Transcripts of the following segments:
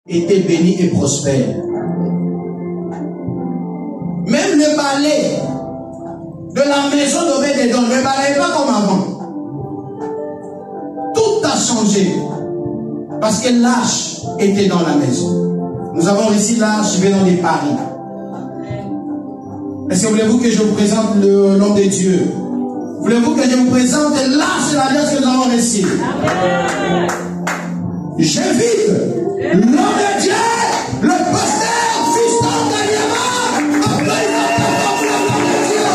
était béni et prospère. Même le balai de la maison d'Obed-Édom ne balayait pas comme avant. Tout a changé parce que l'arche était dans la maison. Nous avons ici l'arche venant de Paris. Est-ce que voulez-vous que je vous présente le nom de Dieu? Voulez-vous que je vous présente l'arche de l'alliance que nous avons reçue? J'invite l'homme de Dieu, le pasteur Fiston Kanyama, à présenter le nom de Dieu.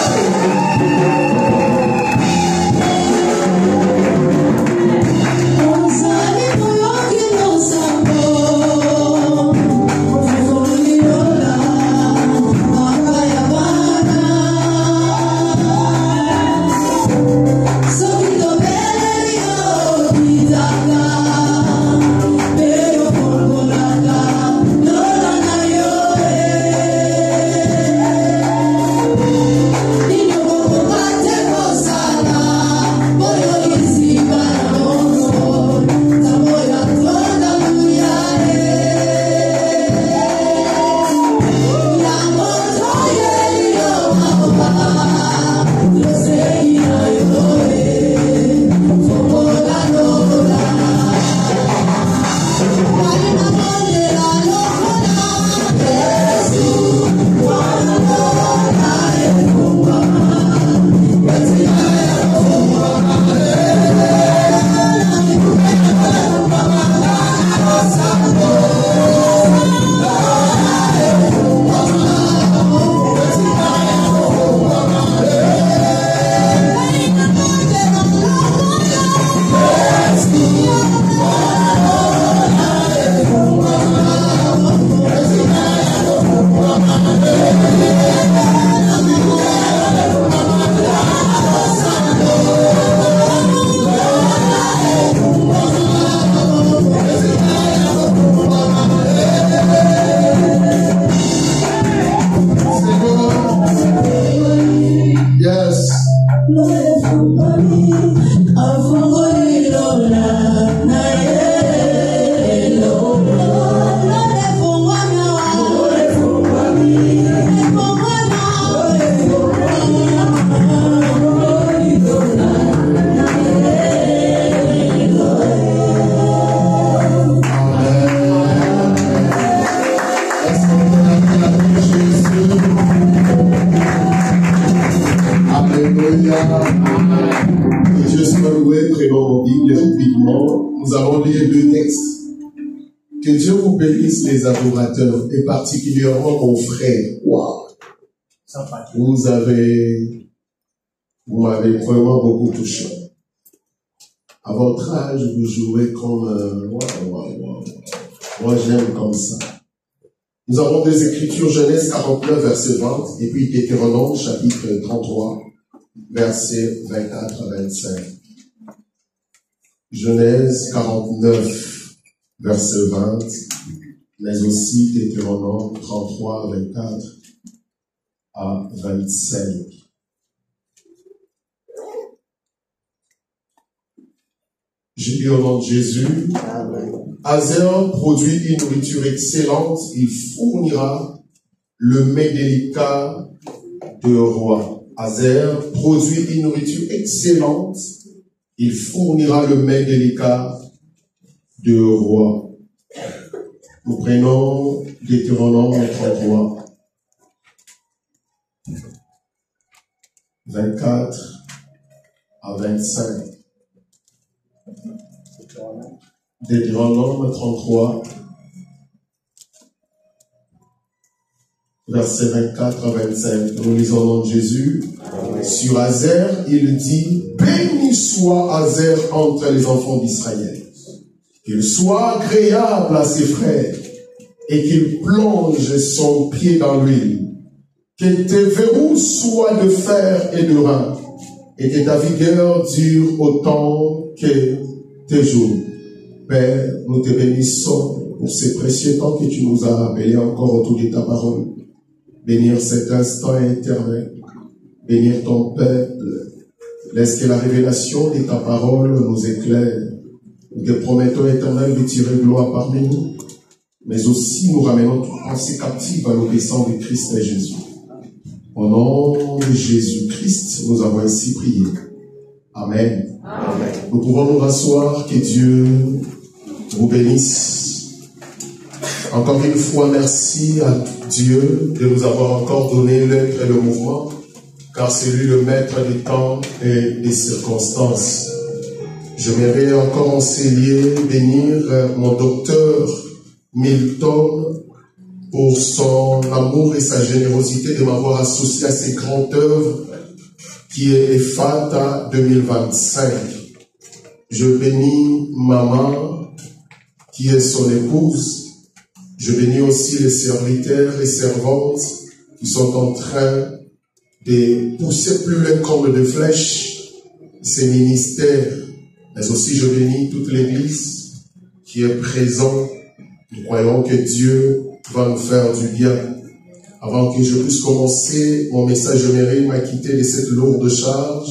Que Dieu vous bénisse les adorateurs et particulièrement mon frère. Wow. Vous m'avez vraiment beaucoup touché. À votre âge, vous jouez comme Moi j'aime comme ça. Nous avons des écritures Genèse 49 verset 20 et puis Deutéronome chapitre 33 verset 24 à 25. Genèse 49 verset 20, mais aussi Deutéronome 33, 24 à 25. J'ai dit au nom de Jésus, Azer produit une nourriture excellente, il fournira le mets délicat de roi. Azer produit une nourriture excellente, il fournira le mets délicat de roi. Nous prenons Deutéronome 33, 24 à 25. Deutéronome 33, verset 24 à 25. Nous lisons au nom de Jésus. Sur Azer, il dit, béni soit Azer entre les enfants d'Israël. Qu'il soit agréable à ses frères et qu'il plonge son pied dans l'huile. Que tes verrous soient de fer et de rein et que ta vigueur dure autant que tes jours. Père, nous te bénissons pour ces précieux temps que tu nous as rappelés encore autour de ta parole. Bénir cet instant éternel. Bénir ton peuple. Laisse que la révélation de ta parole nous éclaire. Nous te promettons, éternel, de tirer gloire parmi nous. mais aussi nous ramenons toute pensée captive à l'obéissance de Christ et Jésus. Au nom de Jésus-Christ, nous avons ainsi prié. Amen. Amen. Nous pouvons nous rasseoir, que Dieu vous bénisse. Encore une fois, merci à Dieu de nous avoir encore donné l'être et le mouvement, car c'est lui le maître du temps et des circonstances. J'aimerais encore enseigner, bénir mon docteur Milton pour son amour et sa générosité de m'avoir associé à ces grandes œuvres qui est Ephata 2025. Je bénis maman qui est son épouse. Je bénis aussi les serviteurs et servantes qui sont en train de pousser plus loin comme de flèches ces ministères. Mais aussi je bénis toute l'église qui est présente. Nous croyons que Dieu va nous faire du bien. Avant que je puisse commencer mon message, j'aimerais m'acquitter de cette lourde charge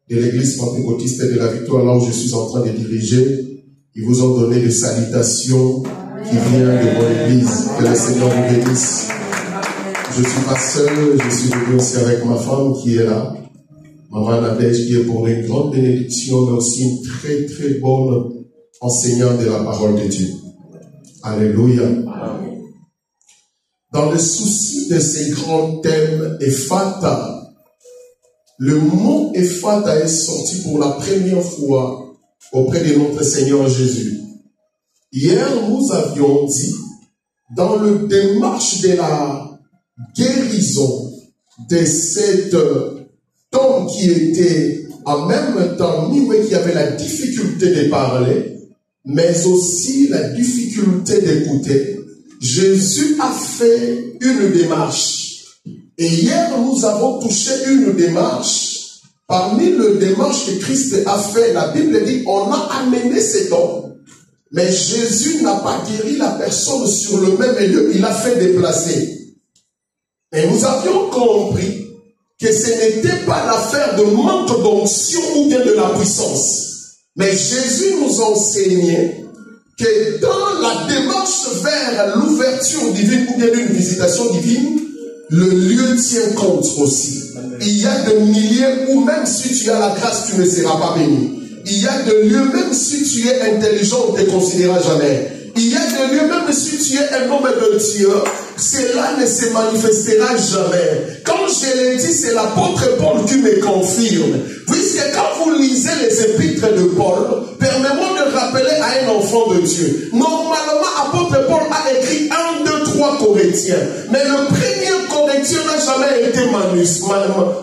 de l'église pentecôtiste et de la Victoire, là où je suis en train de diriger. Ils vous ont donné des salutations qui viennent de mon église. Que le Seigneur vous bénisse. Je ne suis pas seul, je suis venu aussi avec ma femme qui est là. Maman Nadège qui est pour une grande bénédiction, mais aussi une très très bonne enseignante de la parole de Dieu. Alléluia. Amen. Dans le souci de ces grands thèmes, Ephata, le mot Ephata est sorti pour la première fois auprès de notre Seigneur Jésus. Hier, nous avions dit, dans le démarche de la guérison de cet homme qui était en même temps muet, qui avait la difficulté de parler, mais aussi la difficulté d'écouter, Jésus a fait une démarche. Et hier, nous avons touché une démarche. Parmi les démarches que Christ a fait, la Bible dit, on a amené cet homme. Mais Jésus n'a pas guéri la personne sur le même lieu, il a fait déplacer. Et nous avions compris que ce n'était pas l'affaire de manque d'onction ou bien de la puissance. Mais Jésus nous enseignait que dans la démarche vers l'ouverture divine ou bien une visitation divine, le lieu tient compte aussi. Il y a des milliers où même si tu as la grâce, tu ne seras pas béni. Il y a des lieux, même si tu es intelligent, on ne te considérera jamais. Il y a des lieux, même si tu es un homme de Dieu, cela ne se manifestera jamais. Comme je l'ai dit, c'est l'apôtre Paul qui me confirme. Puisque quand vous lisez les épîtres de Paul, permettez-moi de rappeler à un enfant de Dieu. Normalement, apôtre Paul a écrit 1, 2, 3 Corinthiens. Mais le premier Corinthien n'a jamais été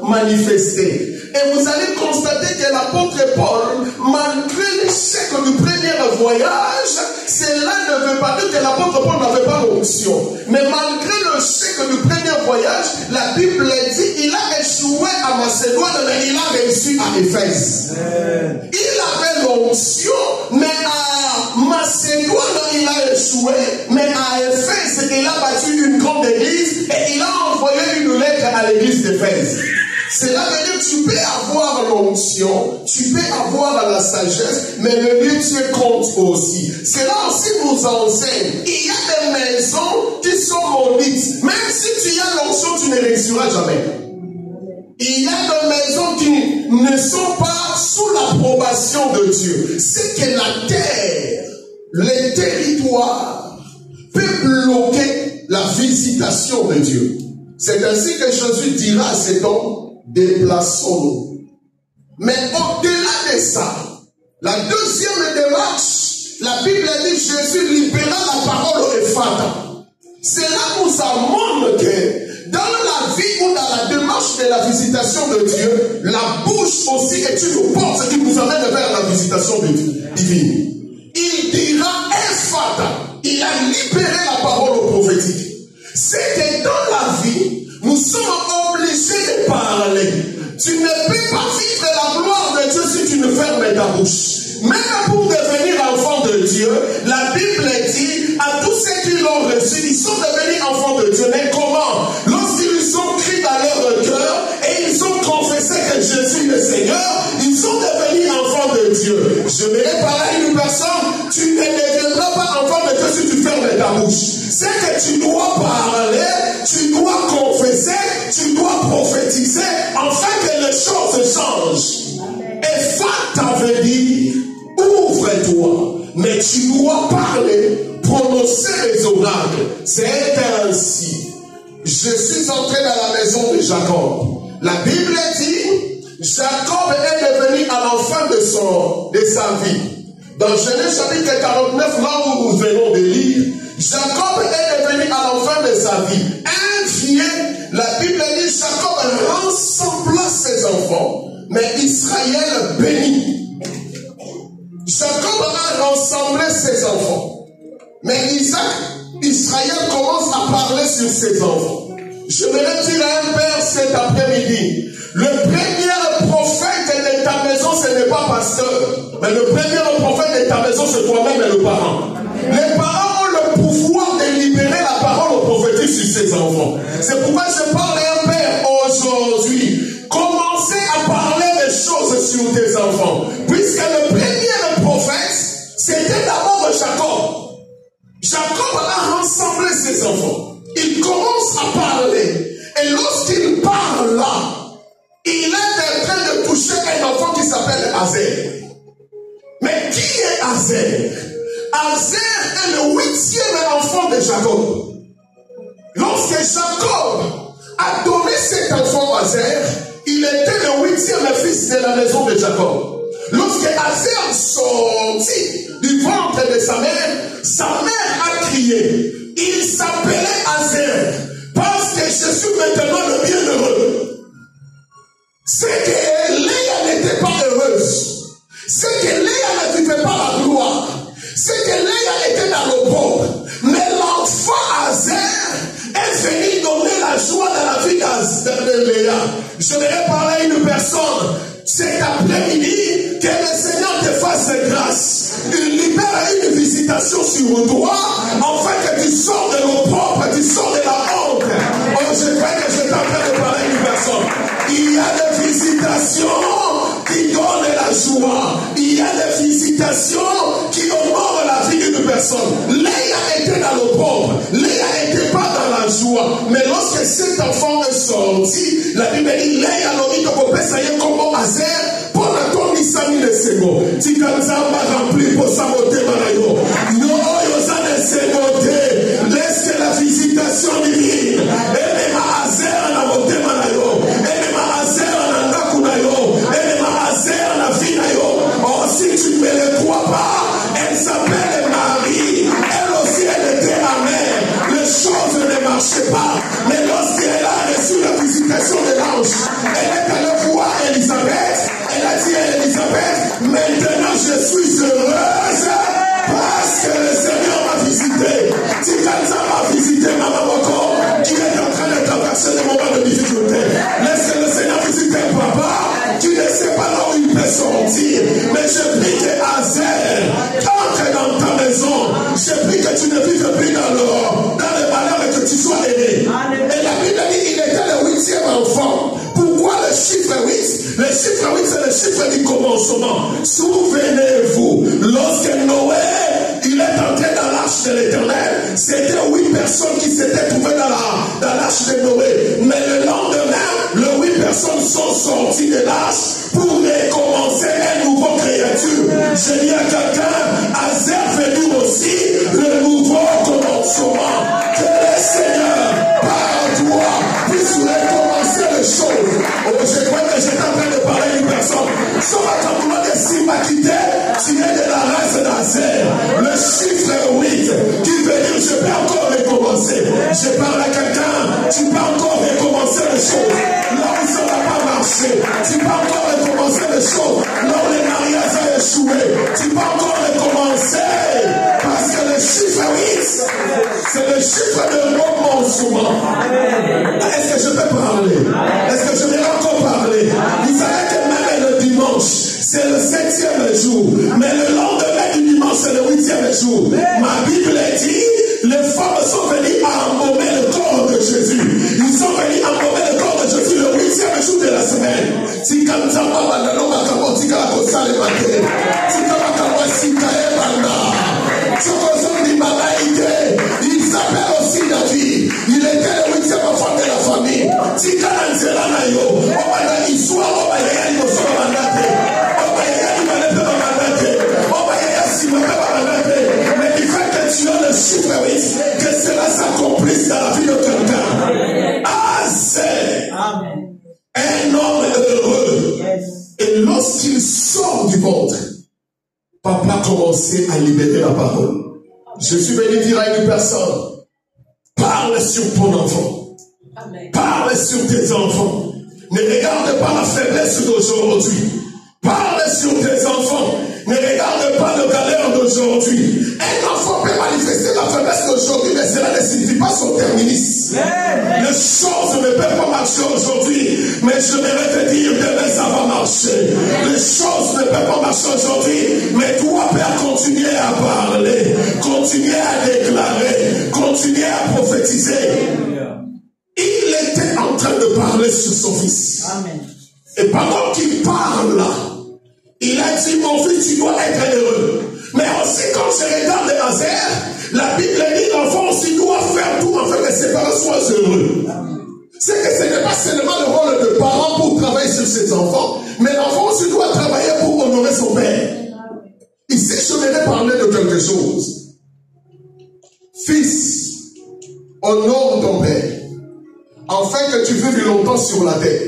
manifesté. Et vous allez constater que l'apôtre Paul, malgré l'échec du premier voyage, cela ne veut pas dire que l'apôtre Paul n'avait pas l'onction. Mais malgré l'échec du premier voyage, la Bible dit qu'il a échoué à Macédoine, mais il a réussi à Éphèse. Il avait l'onction, mais à Macédoine, il a échoué, mais à Éphèse, il a bâti une grande église et il a envoyé une lettre à l'église d'Éphèse. Cela veut dire que tu peux avoir l'onction, tu peux avoir la sagesse, mais le lieu tu compte aussi. Cela aussi nous enseigne. Il y a des maisons qui sont maudites. Même si tu as l'onction, tu ne réussiras jamais. Il y a des maisons qui ne sont pas sous l'approbation de Dieu. C'est que la terre, les territoires, peuvent bloquer la visitation de Dieu. C'est ainsi que Jésus dira à cet homme, déplaçons-nous. Mais au-delà de ça, la deuxième démarche, la Bible dit Jésus libéra la parole au Ephata. Cela nous montre que dans la vie ou dans la démarche de la visitation de Dieu, la bouche aussi est une porte qui nous amène vers la visitation divine. Il dira Ephata. Il a libéré la parole au prophétique. C'est que dans la vie, nous sommes obligés de parler. Tu ne peux pas vivre la gloire de Dieu si tu ne fermes ta bouche. Même pour devenir enfant de Dieu, la Bible dit à tous ceux qui l'ont reçu, ils sont devenus enfants de Dieu. Mais comment? Lorsqu'ils ont crié dans leur cœur et ils ont confessé que Jésus est le Seigneur, ils sont devenus enfants de Dieu. Je vais parler à une personne, tu ne deviendras pas enfant de Dieu si tu fermes de ta bouche. C'est que tu dois parler, tu dois confesser, tu dois prophétiser, afin que les choses changent. Et Fata veut dire, ouvre-toi. Mais tu dois parler, prononcer les oracles. C'est ainsi. Je suis entré dans la maison de Jacob. La Bible dit, Jacob est devenu à la fin de sa vie. Dans Genèse chapitre 49, là où nous venons de lire, Jacob est devenu à la fin de sa vie un vieux. La Bible dit, Jacob rassembla ses enfants, mais Israël bénit. Jacob a rassemblé ses enfants, mais Israël commence à parler sur ses enfants. Je voudrais dire à un père cet après-midi, le premier prophète de ta maison, ce n'est pas pasteur, mais le premier prophète de ta maison, c'est toi-même et le parent. Les parents ont le pouvoir de libérer la parole prophétique sur ses enfants. C'est pourquoi je parle à un père aujourd'hui. Commencez à parler des choses sur tes enfants, puisque le premier prophète, c'était d'abord Jacob. Jacob a rassemblé ses enfants. Il commence à parler. Et lorsqu'il parle là, il est en train de toucher un enfant qui s'appelle Azer. Mais qui est Azer? Azer est le 8e enfant de Jacob. Lorsque Jacob a donné cet enfant Azer, il était le 8e fils de la maison de Jacob. Lorsque Azer sortit du ventre de sa mère a crié. Il s'appelait Azer parce que je suis maintenant le bienheureux. C'est que Léa n'était pas heureuse. C'est que Léa ne vivait pas la gloire. C'est que Léa était dans le pauvre. Mais l'enfant Azer est venu donner la joie dans la vie de Léa. Je vais parler à une personne cet après-midi, que le Seigneur te fasse grâce. Il libère une visitation sur toi, afin que tu sors de l'opprobre, tu sors de la honte. Oh, je crois que je suis en train de parler à une personne. Il y a des visitations qui donnent la joie. Il y a des visitations qui honorent la vie d'une personne. Léa était dans l'opprobre. Léa n'était pas dans la joie. Mais lorsque cet enfant est sorti, la Bible dit, Léa l'a dit que ça y est comme Azer, pour la tombe Isami le Sego. Si Kanzamba rempli pour saboter Marayo. Non, Yosane Segote. Laisse que la visitation divine. Et même Azer na moté Marayo. Et même Azer na Nakunayo. Et même Azer na Finayo. Oh, si tu ne me le crois pas, elle s'appelle Marie. Elle aussi, elle était amère. Les choses ne marchaient pas. Mais lorsqu'elle a reçu la visitation de l'ange, elle est allée voir Élisabeth. Elle a dit à Élisabeth, maintenant je suis heureuse parce que le Seigneur m'a visité. Tikanza m'a visité, Maman Moko, qui est en train de traverser des moments de difficulté. Laisse que le Seigneur visite papa, tu ne sais pas là où il peut sortir. Mais je prie que Azer entre dans ta maison. Je prie que tu ne vives plus dans le malheur et que tu sois aidé. Et la Bible dit, il était le 8e enfant. Pourquoi le chiffre 8? Le chiffre 8, c'est le chiffre du commencement. Souvenez-vous, lorsque Noé, il est entré dans l'arche de l'Éternel, c'était 8 personnes qui s'étaient trouvées dans l'arche de Noé. Mais le lendemain, les 8 personnes sont sorties de l'arche pour recommencer une nouvelle créature. Je dis à quelqu'un, Azer venu aussi, le nouveau commencement. Que le Seigneur, par toi, puisse recommencer les choses. Oh, je crois que j'étais en train de parler à une personne. Sauf à ton nom de Simakité, tu es de la race d'Azer. Le chiffre 8 qui veut dire je peux encore recommencer. Je parle à quelqu'un, tu peux encore recommencer les choses. Là où ça n'a pas marché, tu peux encore recommencer les choses. Là où les mariages ont échoué, tu peux encore recommencer. Parce que le chiffre 8, c'est le chiffre de recommencement. Est-ce que je peux parler? Est-ce que je vais encore parler? Vous savez que même le dimanche, c'est le 7e jour. Mais le lendemain du dimanche, c'est le 8e jour. Ma Bible dit, les femmes sont venues embaumer le corps de Jésus. Ils sont venus embaumer le corps de Jésus le 8e jour de la semaine. Si comme ça, pas commencer à libérer la parole. Je suis venu dire à une personne, parle sur ton enfant. Amen. Parle sur tes enfants. Ne regarde pas la faiblesse d'aujourd'hui. Parle sur tes enfants. Ne regarde pas le galère d'aujourd'hui. Un enfant peut manifester la faiblesse d'aujourd'hui, mais cela ne signifie pas son terminus. Les choses ne peuvent pas marcher aujourd'hui, mais je vais te dire demain ça va marcher. Les choses ne peuvent pas marcher aujourd'hui, mais toi, Père, continuer à parler, continuer à déclarer, continuer à prophétiser. Il était en train de parler sur son fils. Amen. Et pendant qu'il parle là, il a dit, mon fils, tu dois être heureux. Mais aussi, quand je regarde Azer, la Bible dit, l'enfant aussi doit faire tout afin que ses parents soient heureux. C'est que ce n'est pas seulement le rôle de parents pour travailler sur ses enfants, mais l'enfant aussi doit travailler pour honorer son père. Ici, je voudrais parler de quelque chose. Fils, honore ton père, afin que tu vives longtemps sur la terre.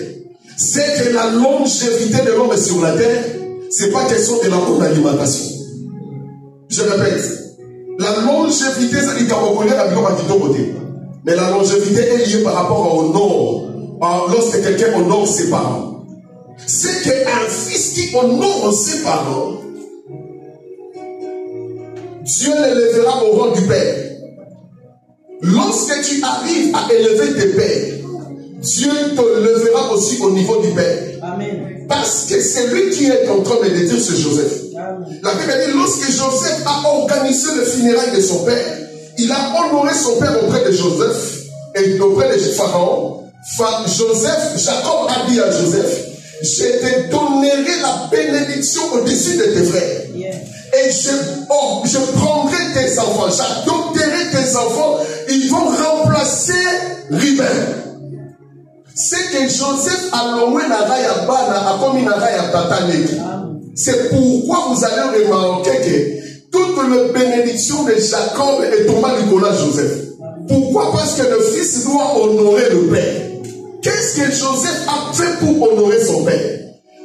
C'est que la longévité de l'homme sur la terre, c'est pas question de la bonne alimentation. Je répète, la longévité, c'est du Camerounais, la côté. Mais la longévité est liée par rapport au honor. Lorsque quelqu'un honore ses parents, c'est qu'un fils qui honore ses parents, Dieu l'élèvera au rang du père. Lorsque tu arrives à élever tes pères, Dieu te lèvera aussi au niveau du père. Amen. Parce que c'est lui qui est en train de dire, c'est Joseph. Amen. La Bible dit, lorsque Joseph a organisé le funérail de son père, il a honoré son père auprès de Joseph et auprès de Pharaon. Jacob a dit à Joseph, je te donnerai la bénédiction au-dessus de tes frères. Yeah. Et je prendrai tes enfants, j'adopterai tes enfants, ils vont remplacer Ruben. C'est que Joseph a nommé Naraya Bana a commis Naraya Tataneki. C'est pourquoi vous allez remarquer que toute la bénédiction de Jacob est tombée à Nicolas Joseph. Pourquoi? Parce que le fils doit honorer le père. Qu'est-ce que Joseph a fait pour honorer son père?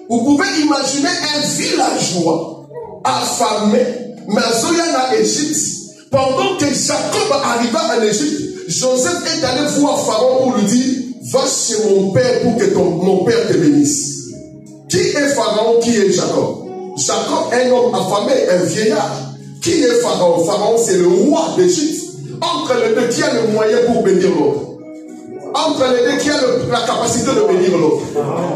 Vous pouvez imaginer un villageois affamé, Mazoya en Égypte. Pendant que Jacob arriva en Égypte, Joseph est allé voir Pharaon pour lui dire, va chez mon père pour que mon père te bénisse. Qui est Pharaon? Qui est Jacob? Jacob, un homme affamé, un vieillard. Qui est Pharaon? Pharaon, c'est le roi d'Égypte. Entre les deux, qui a le moyen pour bénir l'autre? Entre les deux, qui a la capacité de bénir l'autre?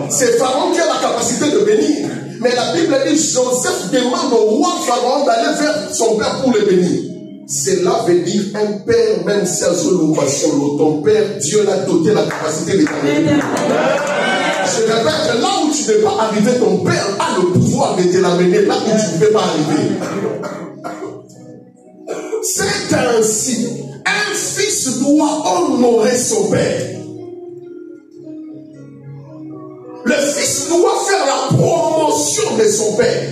C'est Pharaon qui a la capacité de bénir. Mais la Bible dit, Joseph demande au roi Pharaon d'aller vers son père pour le bénir. Cela veut dire un père, même si ton père, Dieu l'a doté la capacité de t'amener. Je répète, là où tu ne peux pas arriver, ton père a le pouvoir de te l'amener là où tu ne peux pas arriver. C'est ainsi, un fils doit honorer son père. Le fils doit faire la promotion de son père.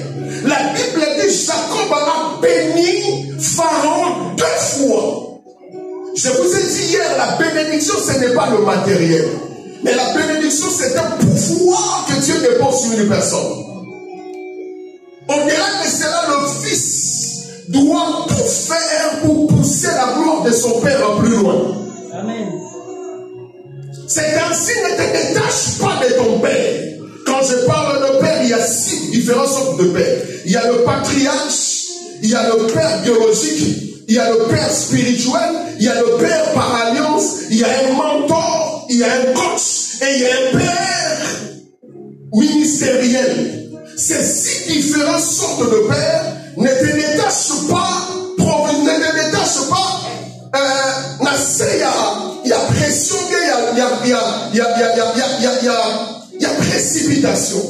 La Bible dit Jacob a béni Pharaon 2 fois. Je vous ai dit hier, la bénédiction, ce n'est pas le matériel. Mais la bénédiction, c'est un pouvoir que Dieu dépose sur une personne. Au-delà de cela, le fils doit tout faire pour pousser la gloire de son père plus loin. Amen. C'est ainsi, ne te détache pas de ton père. Quand je parle de père, il y a 6 différentes sortes de pères. Il y a le patriarche, il y a le père biologique, il y a le père spirituel, il y a le père par alliance, il y a un mentor, il y a un coach et il y a un père ministériel. Ces 6 différentes sortes de pères ne te détachent pas, ne te détachent pas. Il y a pression, il y a précipitation.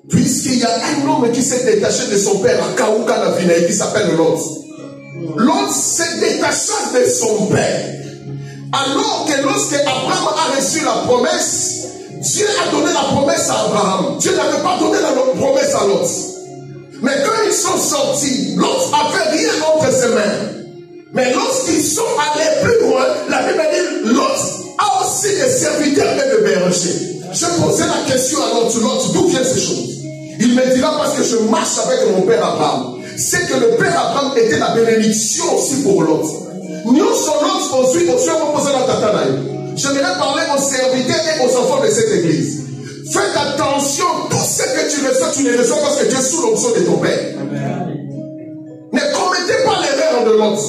Puisqu'il y a un homme qui s'est détaché de son père à Kaouka la Vinaï qui s'appelle Lot. Lot s'est détaché de son père. Alors que lorsque Abraham a reçu la promesse, Dieu a donné la promesse à Abraham. Dieu n'avait pas donné la promesse à Lot. Mais quand ils sont sortis, Lot n'avait rien entre ses mains. Mais lorsqu'ils sont allés plus loin, la Bible dit Lot a aussi des serviteurs et des bergers. Je posais la question à Lot, d'où viennent ces choses? Il me dira parce que je marche avec mon père Abraham. c'est que le père Abraham était la bénédiction aussi pour Lot. Nous sommes Lot ensuite, j'aimerais parler aux serviteurs et aux enfants de cette église. Faites attention, tout ce que tu reçois, tu ne reçois parce que tu es sous l'onction de ton père. Ne commettez pas l'erreur de Lot.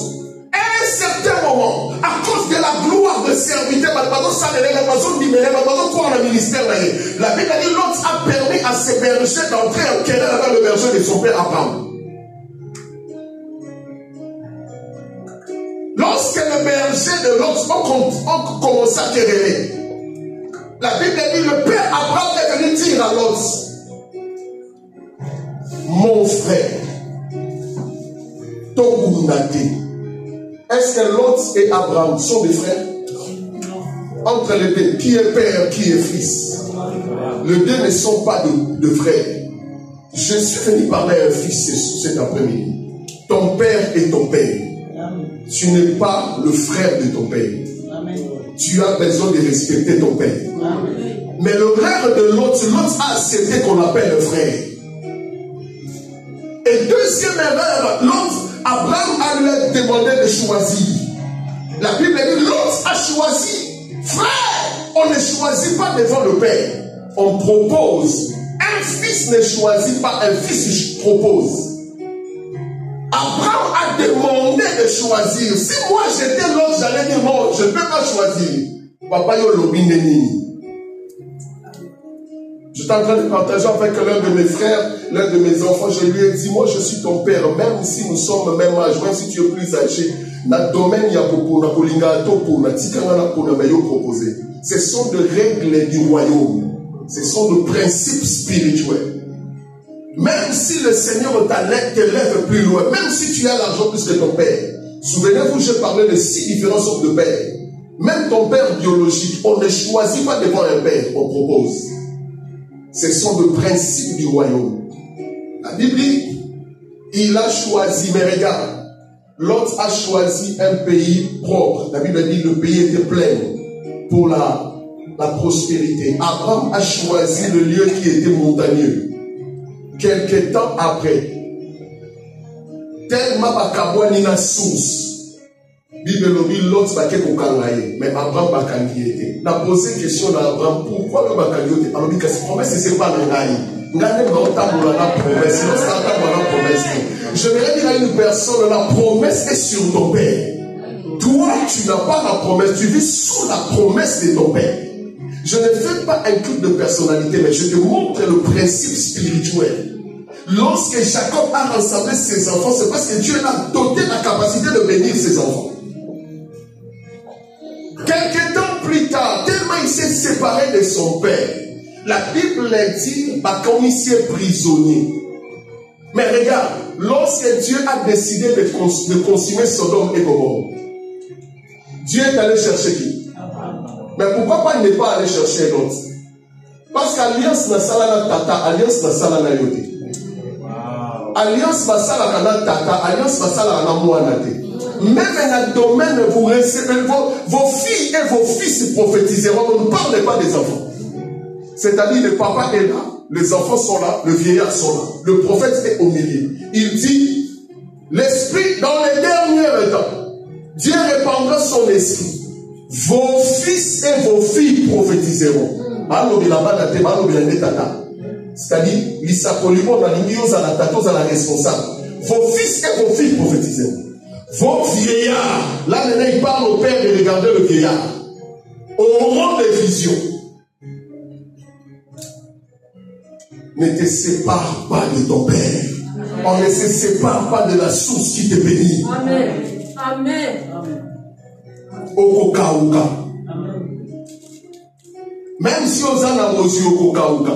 À un certain moment, à cause de la gloire de serviteur, la Bible a dit Lot a permis à ses bergers d'entrer en querelle avec le berger de son père Abraham. Lorsque le berger de Lot ont commencé à quereller, la Bible dit le père Abraham est venu dire à Lot, mon frère, est-ce que Lot et Abraham sont des frères? Entre les deux, qui est père, qui est fils? Les deux ne sont pas de frères. Je suis venu parler à un fils cet après-midi. Ton père est ton père. Tu n'es pas le frère de ton père. Tu as besoin de respecter ton père. Mais le frère de l'autre a accepté qu'on l'appelle le frère. Et deuxième erreur, l'autre, Abraham a lui demandé de choisir. La Bible dit, l'autre a choisi. Frère, on ne choisit pas devant le père. On propose. Un fils ne choisit pas, un fils propose. Abraham a demandé de choisir. Si moi j'étais l'autre, j'allais dire non, je ne peux pas choisir. Papa Yolobineni. J'étais en train de partager avec l'un de mes frères, l'un de mes enfants. Je lui ai dit, moi je suis ton père, même si nous sommes le même âge, même si tu es plus âgé. Ce sont des règles du royaume. Ce sont des principes spirituels. Même si le Seigneur te lève plus loin, même si tu as l'argent plus que ton père. Souvenez-vous, j'ai parlé de 6 différents sortes de pères. Même ton père biologique, on ne choisit pas devant un père, on propose. Ce sont des principes du royaume. La Bible dit, il a choisi, mais regarde, l'autre a choisi un pays propre. La Bible dit, le pays était plein pour la prospérité. Abraham a choisi le lieu qui était montagneux. Quelque temps après, tellement bakabouani na source, Bible dit l'autre baké kokangaye, mais Abraham bakangi était. On a posé une question à Abraham, pourquoi le bakangi était? Alors dit que cette promesse c'est pas le naï. Ngane maota moulana promesse, l'autre moulana promesse. Je vais dire à une personne, la promesse est sur ton père. Toi, tu n'as pas la promesse, tu vis sous la promesse de ton père. Je ne fais pas un culte de personnalité, mais je te montre le principe spirituel. Lorsque Jacob a rassemblé ses enfants, c'est parce que Dieu l'a doté la capacité de bénir ses enfants. Quelques temps plus tard, tellement il s'est séparé de son père, la Bible dit comme il s'est prisonnier. Mais regarde, lorsque Dieu a décidé de consumer Sodome et Gomorrhe, Dieu est allé chercher qui? Mais pourquoi pas il n'est pas allé chercher l'autre? Parce qu'alliance na sala na tata, alliance na sala na yote. Alliance na sala na tata, alliance na sala na mwana te. Même dans le domaine, vous recevez vos filles et vos fils prophétiseront. On ne parle pas des enfants. C'est-à-dire le papa est là, les enfants sont là, le vieillard sont là. Le prophète est au milieu. Il dit, l'esprit dans les derniers temps, Dieu répandra son esprit. Vos fils et vos filles prophétiseront. C'est-à-dire, la responsable. Vos fils et vos filles prophétiseront. Vos vieillards, là maintenant il parle au père de regarder le vieillard, auront des visions. Ne te sépare pas de ton père. On ne se sépare pas de la source qui te bénit. Amen. Amen. Okokauka. Même si on a mosu okokauka.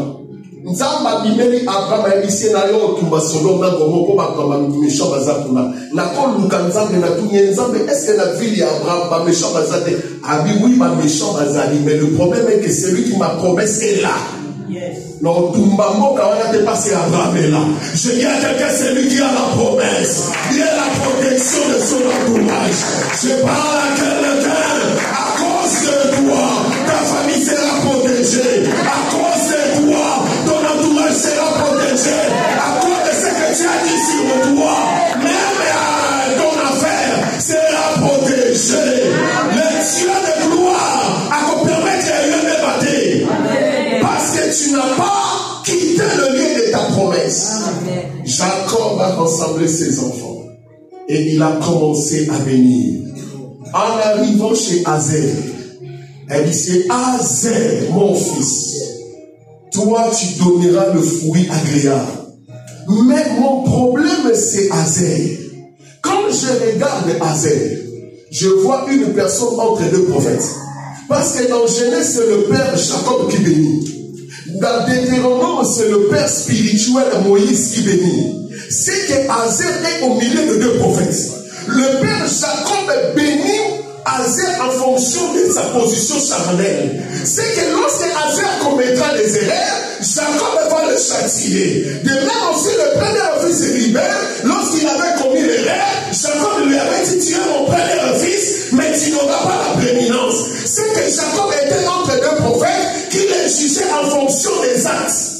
Nzamba bimeli Abraham ebisi na yo tumba Sodome na Gomorrhe ko bakamba méchant bazakuna. Na ko luka nzambe na tunye nzambe est-ce que la ville d'Abraham ba méchant bazate abi oui ba méchant bazali, mais le problème est que celui qui m'a promesse est là. Yes. Non, tumba moka wana te passer Abraham est là. Je dis à quelqu'un, celui qui a la promesse, il a la protection de son entourage. Je parle à quelqu'un, à cause de toi, ta famille sera protégée. À cause de toi, ton entourage sera protégé. À cause de ce que tu as dit sur toi, toi. Même ton affaire sera protégée. Le Dieu de gloire a qu'on permet que rien ne batte. Parce que tu n'as pas quitté le lieu de ta promesse. Jacob a rassemblé ses enfants et il a commencé à bénir. En arrivant chez Azer, elle dit, c'est Azer, mon fils. Toi, tu donneras le fruit agréable. Mais mon problème, c'est Azer. Quand je regarde Azer, je vois une personne entre deux prophètes. Parce que dans Genèse, c'est le père Jacob qui bénit. Dans Deutéronome, c'est le père spirituel Moïse qui bénit. C'est que Azer est au milieu de deux prophètes. Le père Jacob bénit Azer en fonction de sa position charnelle. C'est que lorsque Azer commettra des erreurs, Jacob va le châtier. De même aussi le premier fils de Ribert, lorsqu'il avait commis l'erreur, Jacob lui avait dit, tu es mon premier fils, mais tu n'auras pas la prééminence. C'est que Jacob était entre deux prophètes qui les jugeaient en fonction des actes.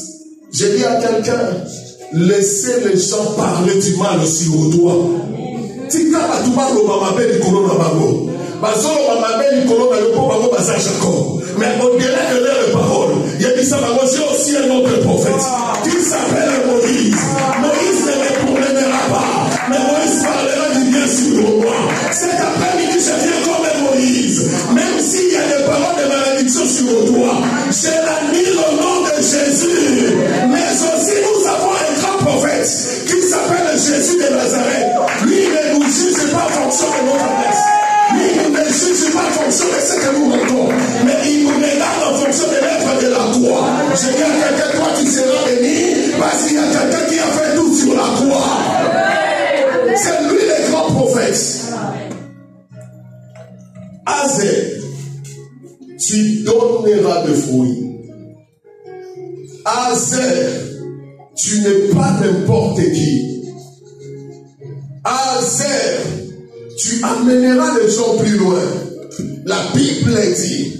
J'ai dit à quelqu'un, laissez les gens parler du mal sur toi. Tika batuma lo mama be di kolona bango. Bazolo mama be di kolona yo po bango basa Jacob. Mais au-delà de leurs paroles, il y a dit ça bango, j'ai aussi un autre prophète qui s'appelle Moïse. Moïse ne me problèmera pas, mais Moïse parlera du bien sur moi. Cet après-midi, je viens comme Moïse. Même s'il y a des paroles de malédiction sur toi, je l'annule au nom de Jésus. Mais aussi, nous avons un grand prophète qui s'appelle Jésus de Nazareth. Lui ne nous juge pas en fonction de notre adresse. Lui ne nous juge pas en fonction de ce que nous rendons. Mais il nous regarde en fonction de l'être de la croix. Je dis à quelqu'un, toi qui seras béni, parce qu'il y a quelqu'un qui a fait tout sur la croix. C'est lui le grand prophète. Azer, tu donneras de fruits. Azer, tu n'es pas n'importe qui. Azer, tu amèneras les gens plus loin. La Bible dit,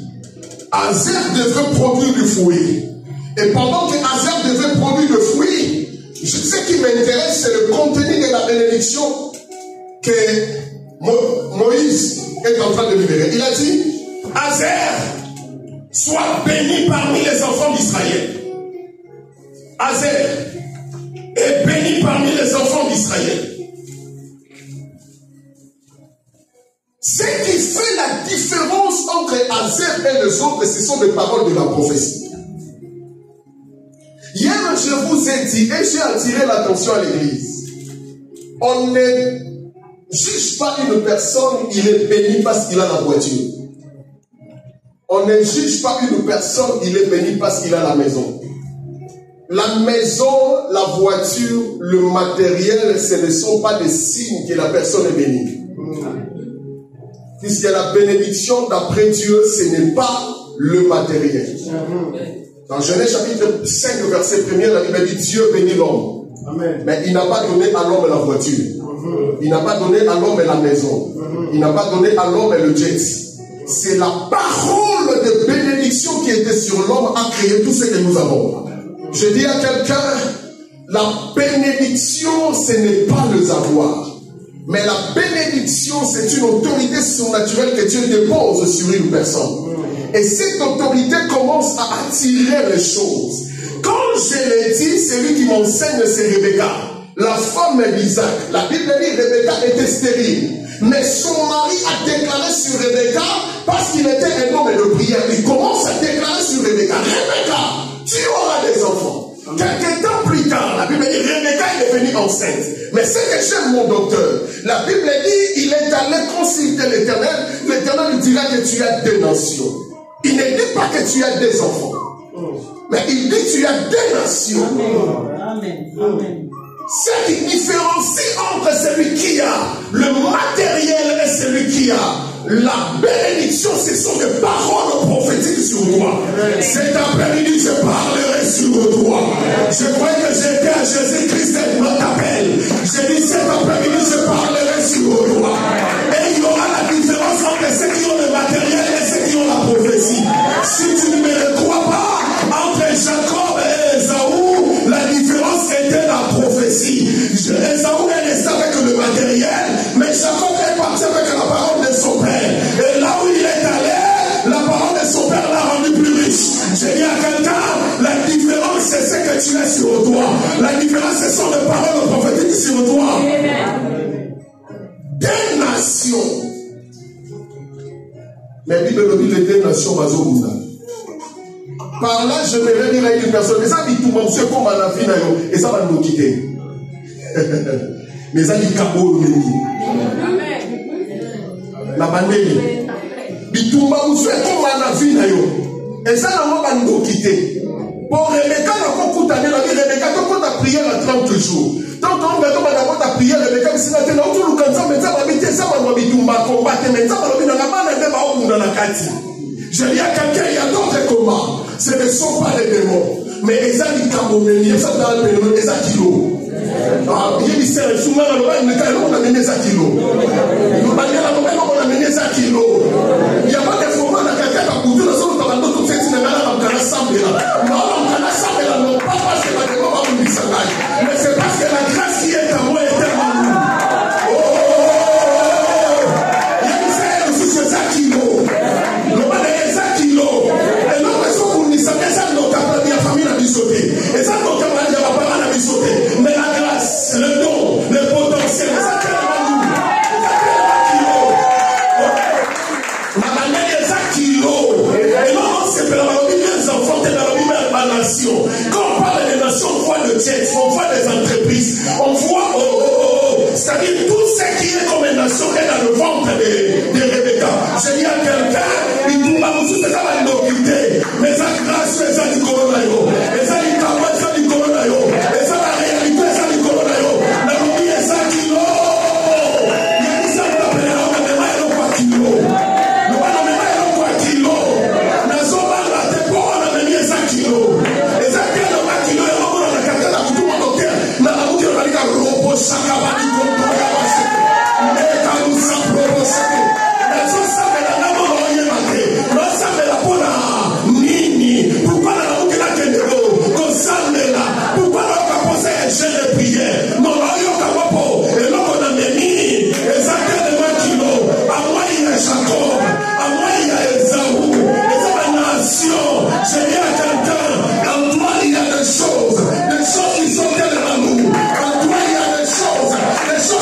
Azer devait produire du fruit. Et pendant que Azer devait produire du fruit, ce qui m'intéresse, c'est le contenu de la bénédiction que Moïse est en train de libérer. Il a dit, Azer, sois béni parmi les enfants d'Israël. Azer est béni parmi les enfants d'Israël. Ce qui fait la différence entre Azer et les autres, ce sont les paroles de la prophétie. Hier, je vous ai dit, et j'ai attiré l'attention à l'église, on ne juge pas une personne, il est béni parce qu'il a la voiture. On ne juge pas une personne, il est béni parce qu'il a la maison. La maison, la voiture, le matériel, ce ne sont pas des signes que la personne est bénie. Puisque la bénédiction d'après Dieu, ce n'est pas le matériel. Dans Genèse chapitre 5, verset 1er, la Bible dit Dieu bénit l'homme. Mais il n'a pas donné à l'homme la voiture. Il n'a pas donné à l'homme la maison. Il n'a pas donné à l'homme le jet. C'est la parole de bénédiction qui était sur l'homme a créé tout ce que nous avons. Je dis à quelqu'un, la bénédiction, ce n'est pas le savoir. Mais la bénédiction, c'est une autorité surnaturelle que Dieu dépose sur une personne. Et cette autorité commence à attirer les choses. Quand je l'ai dit, celui qui m'enseigne, c'est Rebecca, la femme d'Isaac. La Bible dit Rebecca était stérile. Mais son mari a déclaré sur Rebecca, parce qu'il était un homme de prière, il commence à déclarer sur Rebecca, Rebecca, tu auras des enfants. Quelques temps plus tard, la Bible dit Rebecca est devenue enceinte. Mais ce que j'aime, mon docteur, la Bible dit, il est allé consulter l'Éternel. L'Éternel lui dira que tu as 2 nations. Il ne dit pas que tu as 2 enfants. Mais il dit que tu as 2 nations. Amen. Amen. Ce qui différencie entre celui qui a le matériel et celui qui a la bénédiction, ce sont des paroles prophétiques sur toi. Cet après-midi, je parlerai sur toi. Je crois que j'étais à Jésus-Christ et il m'appelle. J'ai dit cet après-midi, je parlerai sur toi. Et il y aura la différence entre ceux qui ont le matériel et ceux qui ont la prophétie. Si tu ne me le crois pas, entre Jacob et Esaü, la différence était la prophétie. Esaü est resté La différence, ce sont les paroles prophétiques sur toi. Des nations. Mais Bible dit les deux nations Mazobunda. Par là, je vais dire à une personne, et ça dit tout le monde, c'est comme la vie, et ça va nous quitter. Mais ça dit Kabo, la bandée. Bitumba, vous faites comme la vie, et ça va nous quitter. Pour Rebecca, on a Rebecca, quand on a prié à 30 jours. Tant qu'on a prié à Rebecca, mais c'est la télé, on a mais ça va habiter, ça va Bitumba combattre, mais ça va habiter dans la main, dans la Kati. Je dis à quelqu'un, il y a d'autres combats. Ce ne sont pas les démons. Mais les amis Kamomeni, ça dans le pays, les Akilo. Ah, il y a des sœurs, souvent, on a mené les Akilo. On a mené les Akilo. Il n'y a pas de moment dans quelqu'un qui a coupé le sol, dans tout fait, c'est dans la Sambela. Non, dans la Sambela, non, pas parce que la démon va vous dire, mais c'est parce que la grâce qui est à moi est tellement lourde. Oh, il y a des sœurs aussi, c'est Akilo. Mais la grâce, le don, le potentiel, ça quand on parle des nations, on voit le jet, on voit des entreprises, on voit, c'est-à-dire tout ce qui est comme une nation est dans le ventre de Rebecca. J'ai dit à quelqu'un, il dit, ma mousse, c'est ça la inoculté, mais ça grâce, c'est ça du coronavirus, et ça du campagne, c'est ça du coronavirus, et ça la réalité, c'est ça du coronavirus. La vie est ça qui l'eau. Il y a des gens qui appellent là, mais même elle n'a pas kilo. Nous allons même elle n'a pas kilo. Nous sommes là, t'es bon, on a même ça kilo. Et ça qui est le bas kilo, et on a quelqu'un là, tout le monde au cœur. Dans la route, on a dit qu'un robot, chacun va dire qu'on peut y avancer. Mais quand nous sommes proposés, mais ça, ça fait la même oreille maté. Mais ça fait la peau là. Nini, pourquoi la route là, qu'elle est là? Qu'on s'en est là. Pourquoi on a posé un jeu de prière? Non, là, il y a un capopo. Et là, on a mis. Et ça fait le bas kilo. À moi, il y a Jacob. À moi, il y a Esaü. Et ça, la nation. J'ai dit à quelqu'un, en toi, il y a des choses qui sont tellement à nous. En toi, il y a des choses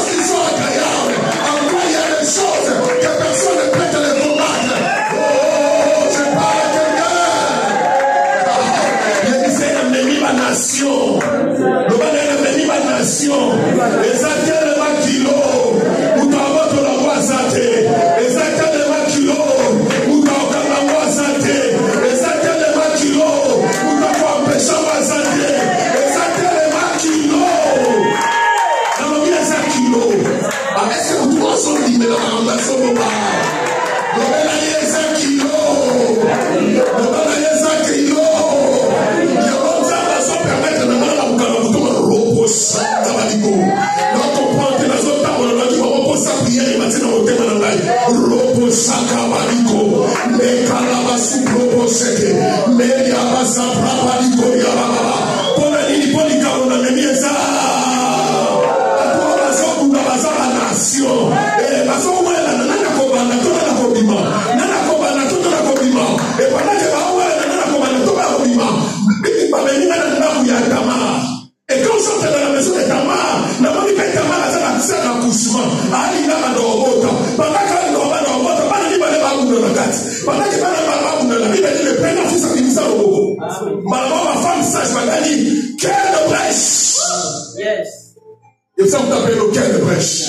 qui sont agréables. En toi, il y a des choses que personne ne peut te les combattre. Oh, je parle à quelqu'un. Il disait, ennemi ma nation. Le bon ennemi ma nation. Et ça tient le makilo. Ou t'en vas te la voix santé. Et ça tient le makilo. Ou t'en vas la voix santé. Et ça tient le makilo. Ou t'en vas empêcher la voix santé. Et ça tient le makilo. Dans le bien ça kilo. Est-ce que vous pensez dit, mais dans la nation, on va. Le bon ennemi ça kilo. Le bon ennemi ça kilo. Il y a bon ça va se permettre de demander à vous quand vous tombe robot ça va dire quoi. Donc on prend que la zone table on a dit robot ça prière et maintenant on thème dans la robot ça va dire quoi. Mais calabasu robot c'est mais il y a pas ça va dire quoi. Pour la ligne politique on a mis ça. Pour la zone où la nation et la zone où elle a nana kobana tout la kobima nana kobana tout la kobima et pendant que va où elle a nana kobana tout la kobima bibi ba meni nana nana kuya Tamar. Et quand on sort de la maison de Tamar, la mani fait Tamar à ça l'accouchement. Ali n'a pas de robot. Pendant qu'elle n'a pas de robot, pas de libérer pas de la carte. Pendant que pas de la Bible dit le prénom fils a fini ça robot. Maman, ma femme sage m'a dit quelle brèche. Yes. Et ça, on t'appelle lequel de brèche.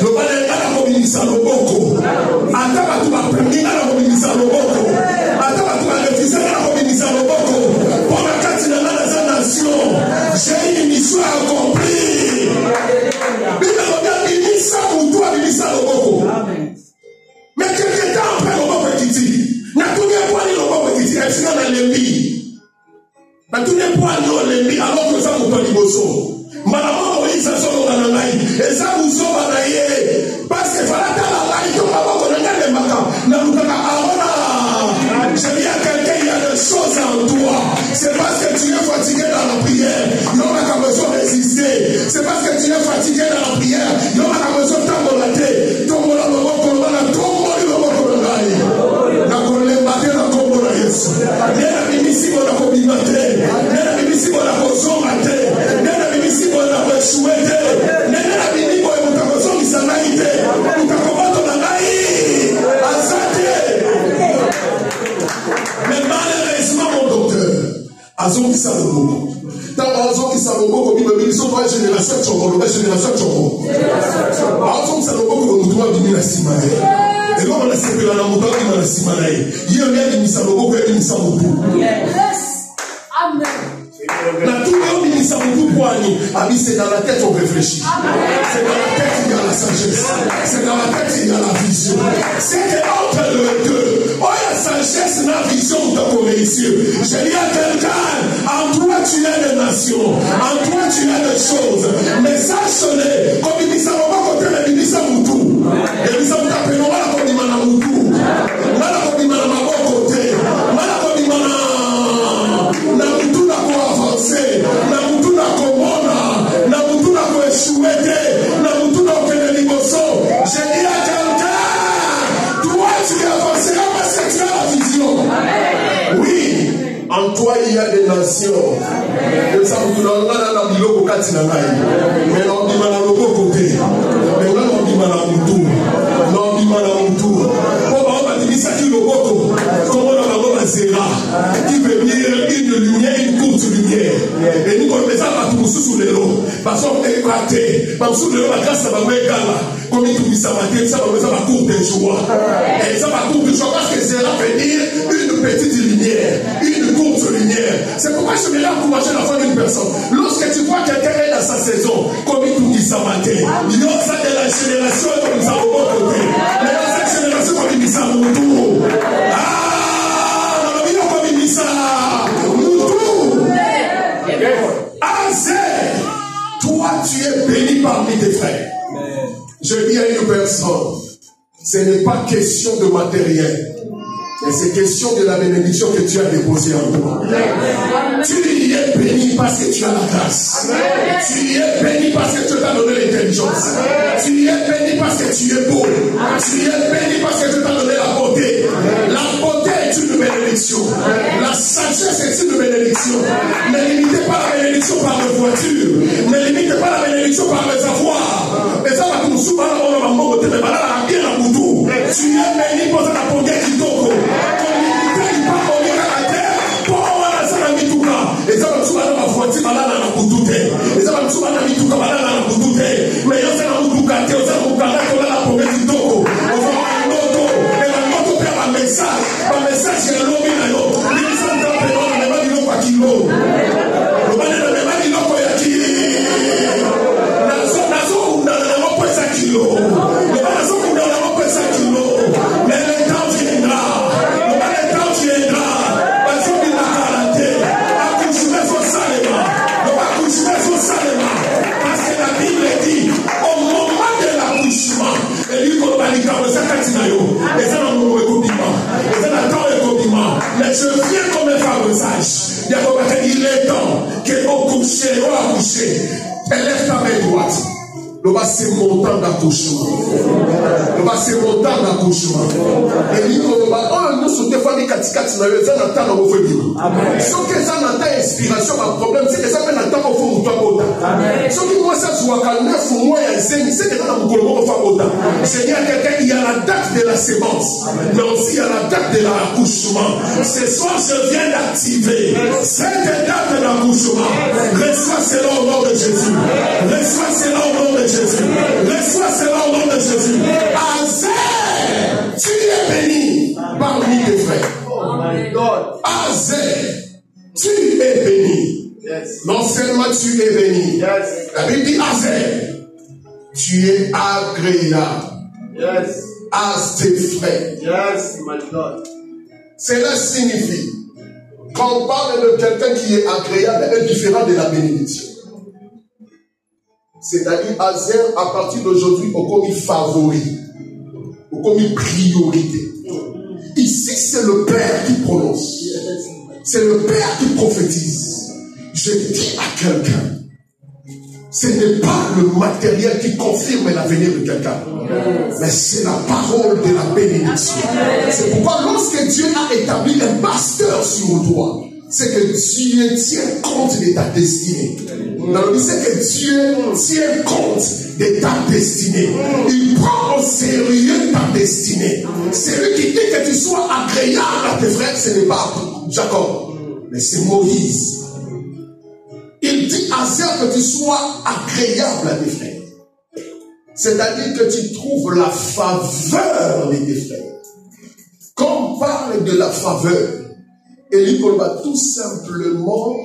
Le balai à la mobilisation au boko. Attends, tu vas prendre à la mobilisation au boko. Attends, tu vas refuser à la mobilisation au boko. Pour la carte de la nation, j'ai une histoire accomplie. Bible regarde, il dit ça pour toi, il dit ça au boko. Mais quelqu'un temps après, le boko qui dit, n'a tout bien point le boko qui dit, elle s'est dans l'ennemi. N'a tout bien point l'ennemi, alors que ça vous donne l'immotion. Maman Moïse a son oranai et ça vous sauve à parce que voilà dans la life on va pas connaître les macans n'a nous pas arona je dis à quelqu'un il y a des choses en toi c'est parce que tu es fatigué dans la prière il y en a qui a besoin de résister c'est parce que tu es fatigué dans la prière il y en a qui a besoin de t'embolater tombola le boko la tomboli le boko na kolembate na kombola Yesu nena mimisi bona kobimate nena mimisi bona kosomate Azon qui s'en beaucoup. Tant Azon qui s'en beaucoup, comme ils sont trois générations de Chongo, la génération de Chongo. Azon qui s'en beaucoup, comme nous trouvons du Minassimane. Et comme on a séparé la montagne, on a Simane. Il y a un qui s'en beaucoup, et il s'en beaucoup. Amen. La tout le monde s'en beaucoup pour Annie. Ami, c'est dans la tête qu'on réfléchit. C'est dans la tête qu'il y a la sagesse. C'est dans la tête qu'il y a la vision. C'est que entre les deux, oh, la sagesse et la vision de ton réussir. Je dis à quelqu'un, en toi tu es des nations, en toi tu es des choses. Mais sache-le, comme il dit ça, on va côté, mais il dit ça Moutou. Et il dit ça Moutou, on va la dire Moutou. On va la dire Moutou côté. On va la dire Moutou. Na mutu na komona, na mutu na koeshuete, na mutu na okeneliboso. Je dis à quelqu'un, toi tu avanceras parce que tu as la vision. Oui, en toi il y a des nations. Et ça vous donne la biloko katina ngai. Mais on dit mana loko côté. Mais on dit mana mutu. Non dit mana mutu. On va dire ça qui le boko. Comment on va voir Zéra qui veut dire une lumière, une courte lumière. Et nous connaissons pas tout sous les lots. Parce qu'on est raté. Parce que la grâce va me gala. Comme il dit ça va dire, ça va me courte de joie. Et ça va courte de joie parce que Zéra veut dire une petite lumière, une courte lumière. C'est pourquoi je vais encourager la foi d'une personne. Lorsque tu vois quelqu'un est dans sa saison, comme il dit ça va dire, il y a ça de la génération comme nous avons côté. Mais dans cette génération, comme il dit ça, mon tour. Toi, tu es béni parmi tes frères. Je dis à une personne, ce n'est pas question de matériel, mais c'est question de la bénédiction que tu as déposée en toi. Tu y es béni parce que tu as la grâce. Tu y es béni parce que tu t'as donné l'intelligence. Tu y es béni parce que tu es beau. Tu y es béni parce que tu t'as donné la beauté. La beauté est une bénédiction. La sagesse est une bénédiction. Ne limitez pas la bénédiction par les voitures. Ne limitez pas la bénédiction par les avoirs. Mais ça va tout souvent on va m'embêter, mais voilà la guerre à Boudou. Tu es béni pour la beauté qui toko. Et ça va tout à la voiture, malade à la Boudou. Et ça va tout à la Mituka, malade à la Boudou. Mais il y a un Boudou qui a la beauté qui toko. On va un auto. Et la moto perd un message. Un message, c'est un lobby. Les gens ont appelé, on n'a pas dit non, pas kilo. On n'a pas dit non, pas kilo. Mais le temps viendra. Le temps viendra. Parce qu'il a karaté. Accouchement salement. Parce que la Bible dit, au moment de l'accouchement, et lui, qu'on va dire, et ça n'a pas mais je viens comme un fabressage. Il est temps qu'au coucher, au accoucher, élève ta main droite. Le bas c'est montant d'accouchement. Le bas c'est montant d'accouchement. Et lui, on va, oh, nous sommes des fois des katikati, mais ça n'attend pas au feu. Ce que ça n'attend inspiration, le problème, c'est que ça n'attend pas au feu, toi, ce qui moi, ça soit qu'à 9 mois, c'est que dans le gouvernement, au feu, c'est dire à quelqu'un, il y a la date de la sémence, mais aussi il y a la date de l'accouchement. Ce soir, je viens d'activer cette date de l'accouchement. Reçois cela au nom de Jésus. Reçois cela au nom de Jésus. Reçois cela au nom de Jésus. Azé, tu es béni parmi tes frères. Azé, tu es béni. Non seulement tu es béni. La Bible dit Azé, tu es agréable. À tes frères. Cela signifie quand on parle de quelqu'un qui est agréable est différent de la bénédiction. C'est-à-dire, Azer, à partir d'aujourd'hui, au commis favori, au commis priorité. Ici, c'est le Père qui prononce. C'est le Père qui prophétise. Je dis à quelqu'un, ce n'est pas le matériel qui confirme l'avenir de quelqu'un, mais c'est la parole de la bénédiction. C'est pourquoi lorsque Dieu a établi un pasteur sur toi, c'est que Dieu tient compte de ta destinée. C'est que Dieu tient compte de ta destinée. Il prend au sérieux ta destinée. C'est lui qui dit que tu sois agréable à tes frères, ce n'est pas Jacob. Mais c'est Moïse. Il dit à Zère que tu sois agréable à tes frères. C'est-à-dire que tu trouves la faveur de tes frères. Quand on parle de la faveur, Élie va tout simplement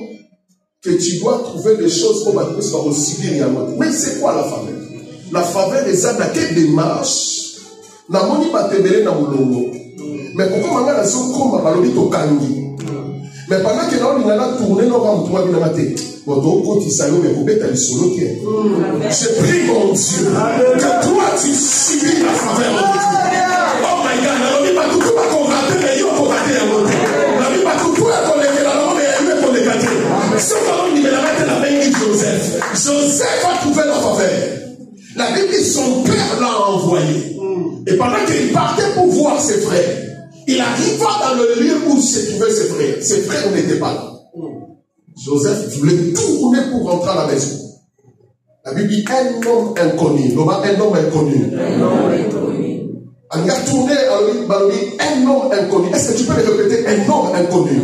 que tu dois trouver des choses pour que tu sois aussi bien. Mais c'est quoi la faveur? La faveur des âmes, quelle démarche? Na moni batebele na mulongo. Mais pourquoi maman a son comme balobi to kangi? Mais pendant que l'on a tourné nos rangs, toi, bien maté. Bon, donc, quand il s'allume, mais vous mettez les solos. Je prie, mon Dieu, que toi, tu subis la faveur de Dieu. Oh my God, la vie pas tout va qu'on rate, mais il faut rater un mot. La vie pas tout va qu'on les la langue, mais il faut les gâter. Ce ballon, il me la mette la main de Joseph. Joseph a trouvé la faveur. La Bible dit son père l'a envoyé. Et pendant qu'il partait pour voir ses frères, il arriva dans le lieu où se trouvaient ses frères. Ses frères n'étaient pas là. Joseph voulait tourner pour rentrer à la maison. La Bible dit un homme inconnu. Un homme inconnu. On a tourné un homme inconnu. Est-ce que tu peux le répéter? Un homme inconnu.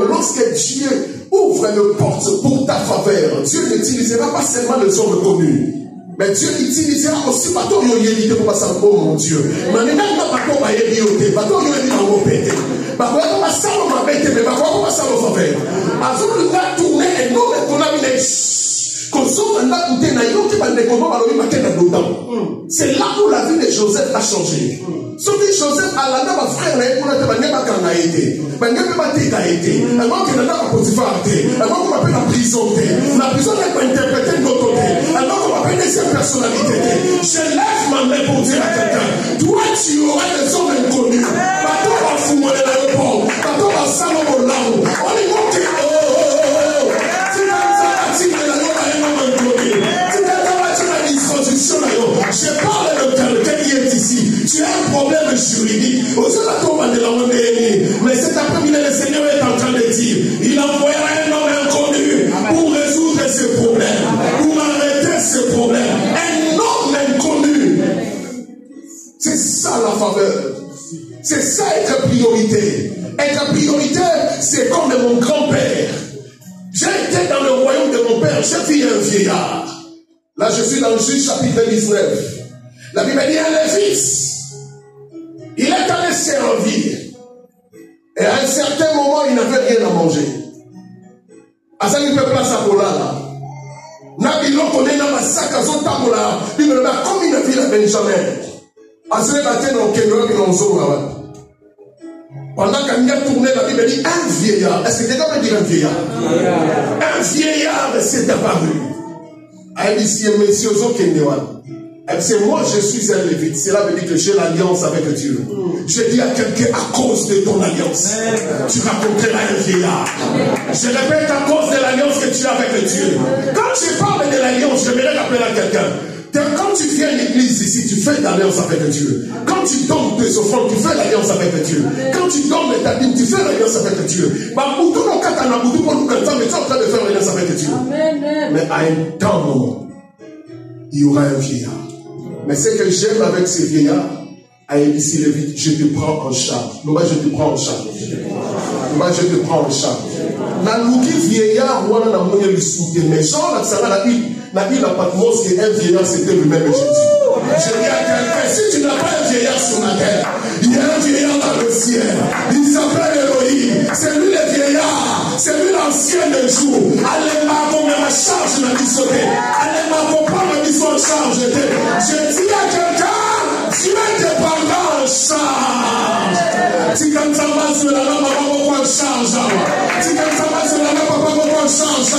Lorsque Dieu ouvre une porte pour ta faveur, Dieu n'utilisera pas seulement les hommes connus. Mais Dieu utilisera aussi bateau yoyelité pour passer au mon Dieu. Maintenant, bateau va y aller, bateau yoyelité va vous péter. Bateau va passer au ma bête, mais bateau va passer au faveur. Avant de faire tourner un homme qu'on a mis c'est là où la vie de Joseph a changé. Sauf que Joseph a la dame frère, il a été. Avant qu'il n'ait pas Potiphar, avant qu'on m'appelle la prison, la prison n'est pas interprétée de l'autre côté, avant qu'on m'appelle des personnalités. Je lève ma main pour dire à quelqu'un, toi tu auras des hommes inconnus. Bateau va fouiller l'aéroport, bateau va salon au larme. On est monté. Je parle de quelqu'un qui est ici. Tu as un problème juridique. Mais cet après-midi, le Seigneur est en train de dire, il envoyera un homme inconnu pour résoudre ses problèmes, pour arrêter ses problèmes. Un homme inconnu. C'est ça la faveur. C'est ça être priorité. Être priorité, c'est comme de mon grand-père. J'ai été dans le royaume de mon père, j'ai vu un vieillard. Là, je suis dans le Juge chapitre 19. La Bible dit un fils. Il est allé servir. Et à un certain moment, il n'avait rien à manger. À ça, il peut place à Bolala. Nabilon connaît dans ma sac à son tabola. Il me dit, comme il a vu la Benjamin. À ce moment-là, il a un pendant qu'il a tourné, la Bible dit un vieillard. Est-ce que quelqu'un peut dire un vieillard? Un vieillard s'est apparu. C'est moi, je suis un lévite. Cela veut dire que j'ai l'alliance avec Dieu. Je dis à quelqu'un, à cause de ton alliance, tu rencontreras un vieillard. Je répète, à cause de l'alliance que tu as avec Dieu. Quand je parle de l'alliance, je vais rappeler à quelqu'un. Quand tu viens à l'église ici, tu fais l'alliance avec Dieu. Quand tu donnes tes offrandes, tu fais l'alliance avec Dieu. Quand tu donnes ta dîme, tu fais l'alliance avec Dieu. Mais tu es en train de faire l'alliance avec Dieu. Mais à un temps, il y aura un vieillard. Mais ce que j'aime avec ces vieillards, à ici le vite, je te prends en charge. Je te prends en charge. Je te prends en charge. La louki vieillard, moi, on a moyen de soutenir. Mais genre, là, ça va, la ville n'a pas de mot, qu'un vieillard, c'était lui-même Jésus. Je dis à quelqu'un, si tu n'as pas un vieillard sur la terre, il y a un vieillard dans le ciel. Il s'appelle Elohim. C'est lui le vieillard. C'est lui l'ancien des jours. Allez, ma charge, ma dissoté. Allez, ma prendre ma mission en charge. Je dis à quelqu'un, tu te prendras en charge. Si quand ça va sur la main, papa, pourquoi en charge? Si quand ça va sur la main, papa, pourquoi en charge?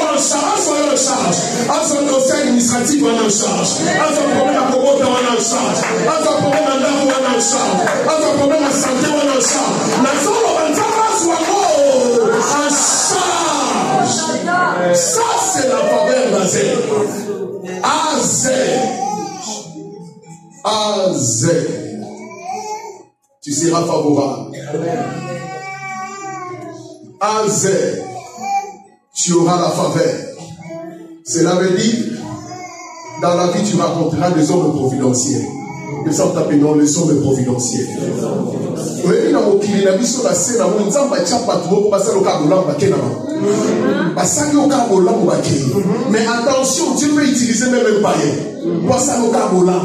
En charge. À son dossier administratif, on en charge. À son problème à Bobo, on en charge. À son problème à Davo, on en charge. À son problème à santé, on en charge. La zone, on va en charge. Ça, c'est la faveur d'Azé. Azé. Tu seras favorable. Azé. Tu auras la faveur. Cela veut dire, dans la vie, tu rencontreras des hommes providentiels. Que ça tape dans le son de providentiel. Oui, il y a un qui n'a vu sur la scène, il y a un pour passer le câble là, mais attention, Dieu peut utiliser même un païen. Passer le câble là,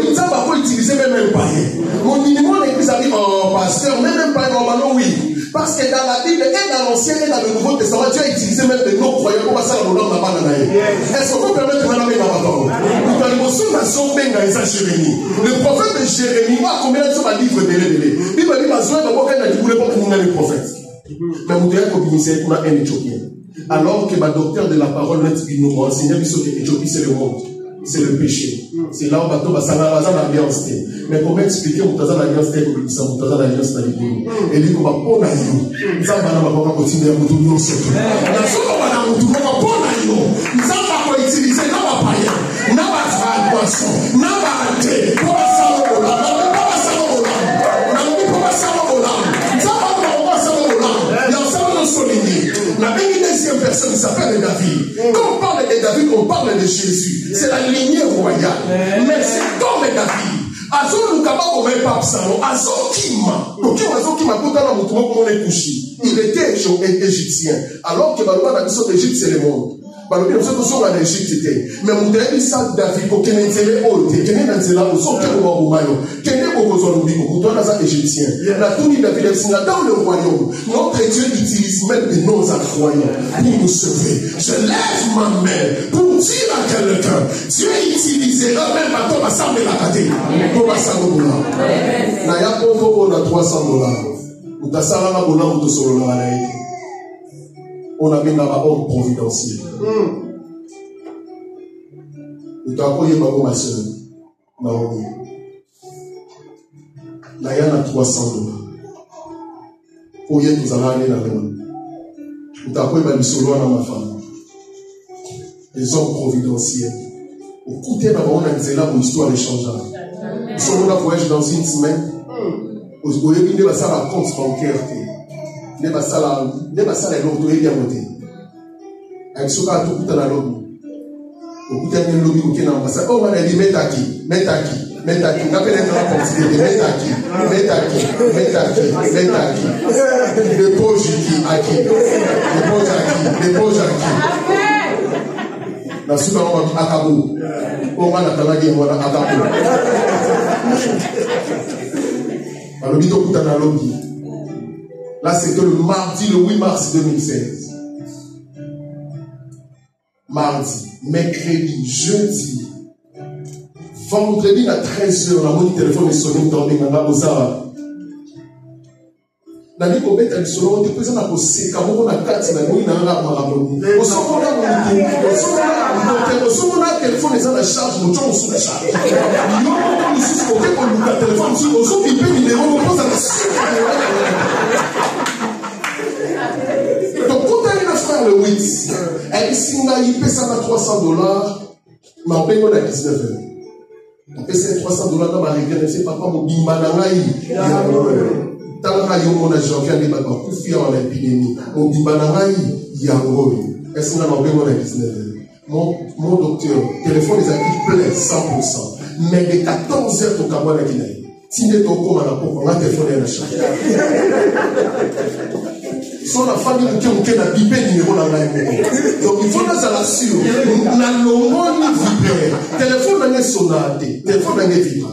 il peut utiliser même un païen. Mon minimum l'église a dit, oh pasteur, même un païen, normalement oui. Parce que dans la Bible, et dans l'Ancien et dans le Nouveau Testament, Dieu a utilisé même des non-croyants pour passer le câble là. Est-ce qu'on peut permettre de m'amener dans la parole? Le prophète de Jérémie, combien de fois livre délai. Il m'a dit, le prophète. Mais vous devez communiquer pour un Éthiopien. Alors que ma docteur de la parole nous enseigne que l'Éthiopie c'est le monde, c'est le péché. C'est là où on va l'alliance. Mais comment expliquer où tu as l'alliance avec le ça, où tu as l'alliance avec nous? Et lui, on va prendre à nous. Ça va continuer à nous donner. Nous allons utiliser la païen, la poisson, la thé, la deuxième personne qui s'appelle David. Quand on parle de David, on parle de Jésus. C'est la lignée royale. Mais c'est comme David. Azo Lukaba au même pape salon. Azo Kima. Donc Azo Kima tout à l'heure on est couché. Il était égyptien. Alors que Baloba n'a pas d'Égypte, c'est le monde. Baloba n'a pas de l'Égypte. Mais mon dernier ça David ko kene nzele ote, kene nzela o so kene wa umayo. Kene bokozo lubiko ko toi na égyptien. La tournée David est dans le royaume. Notre Dieu utilise même des noms incroyables pour nous sauver. Je lève ma main pour dire à quelqu'un, Dieu utilisera même à toi ensemble la caté. Pour passer au boulot. Na ya kongo on a $300. Utasala na boulot to solo na laïque. On a bien là-bas homme providentiel. Nous t'avons dit, ma soeur, Naomi. Là, il y a $300. Pour y être, nous allons aller dans le monde. Nous t'avons dit, ma femme. Les hommes providentiels. Écoutez d'abord, on a dit là pour l'histoire échangeable. Nous sommes là voyage dans une semaine. Vous voyez, il y a un compte bancaire. Il y a un lobby qui est monté. Avec ce cas, tout est dans le lobby. Vous avez un lobby qui est dans l'ambassade. Oh, on a dit, mets aquí. On appelle un portugais, mets aquí. Dépose aquí. La suite, on va à Akabo. On va à Akabo. Alors, il y a un lobby. Là, c'était le mardi, le 8 mars 2016. Mardi, mercredi, jeudi, vendredi à 13h, on a mon téléphone est sonné, on a Ozara. On a dit qu'on met à l'issue, on est présent à Bossé, car on a 4, on a dit qu'on a Marabou. On s'en va on a téléphone, les gens la charge, on tourne sous la charge. Il y a un ici, on fait qu'on nous a téléphone, on s'en pipe, on pose à la suite. Donc, quand elle a fait le 8, elle dit paie ça à $300, mais on paye à 19h. On paye ces $300 dans ma région, c'est papa, mon bimbanangaï. Tant que on a janvier, on a confié en l'épidémie. Mon bimbanangaï, yango. Est-ce qu'on a paye à 19h? Mon docteur, téléphone les actifs plein, 100%. Mais de 14h, ton cabouin a guiné. Si tu es au coma, on a téléphoné à la charge. Son la famille qui a bipé numéro dans la donc il faut nous assurer na longo ni vibrer téléphone n'a sonné téléphone n'a vibré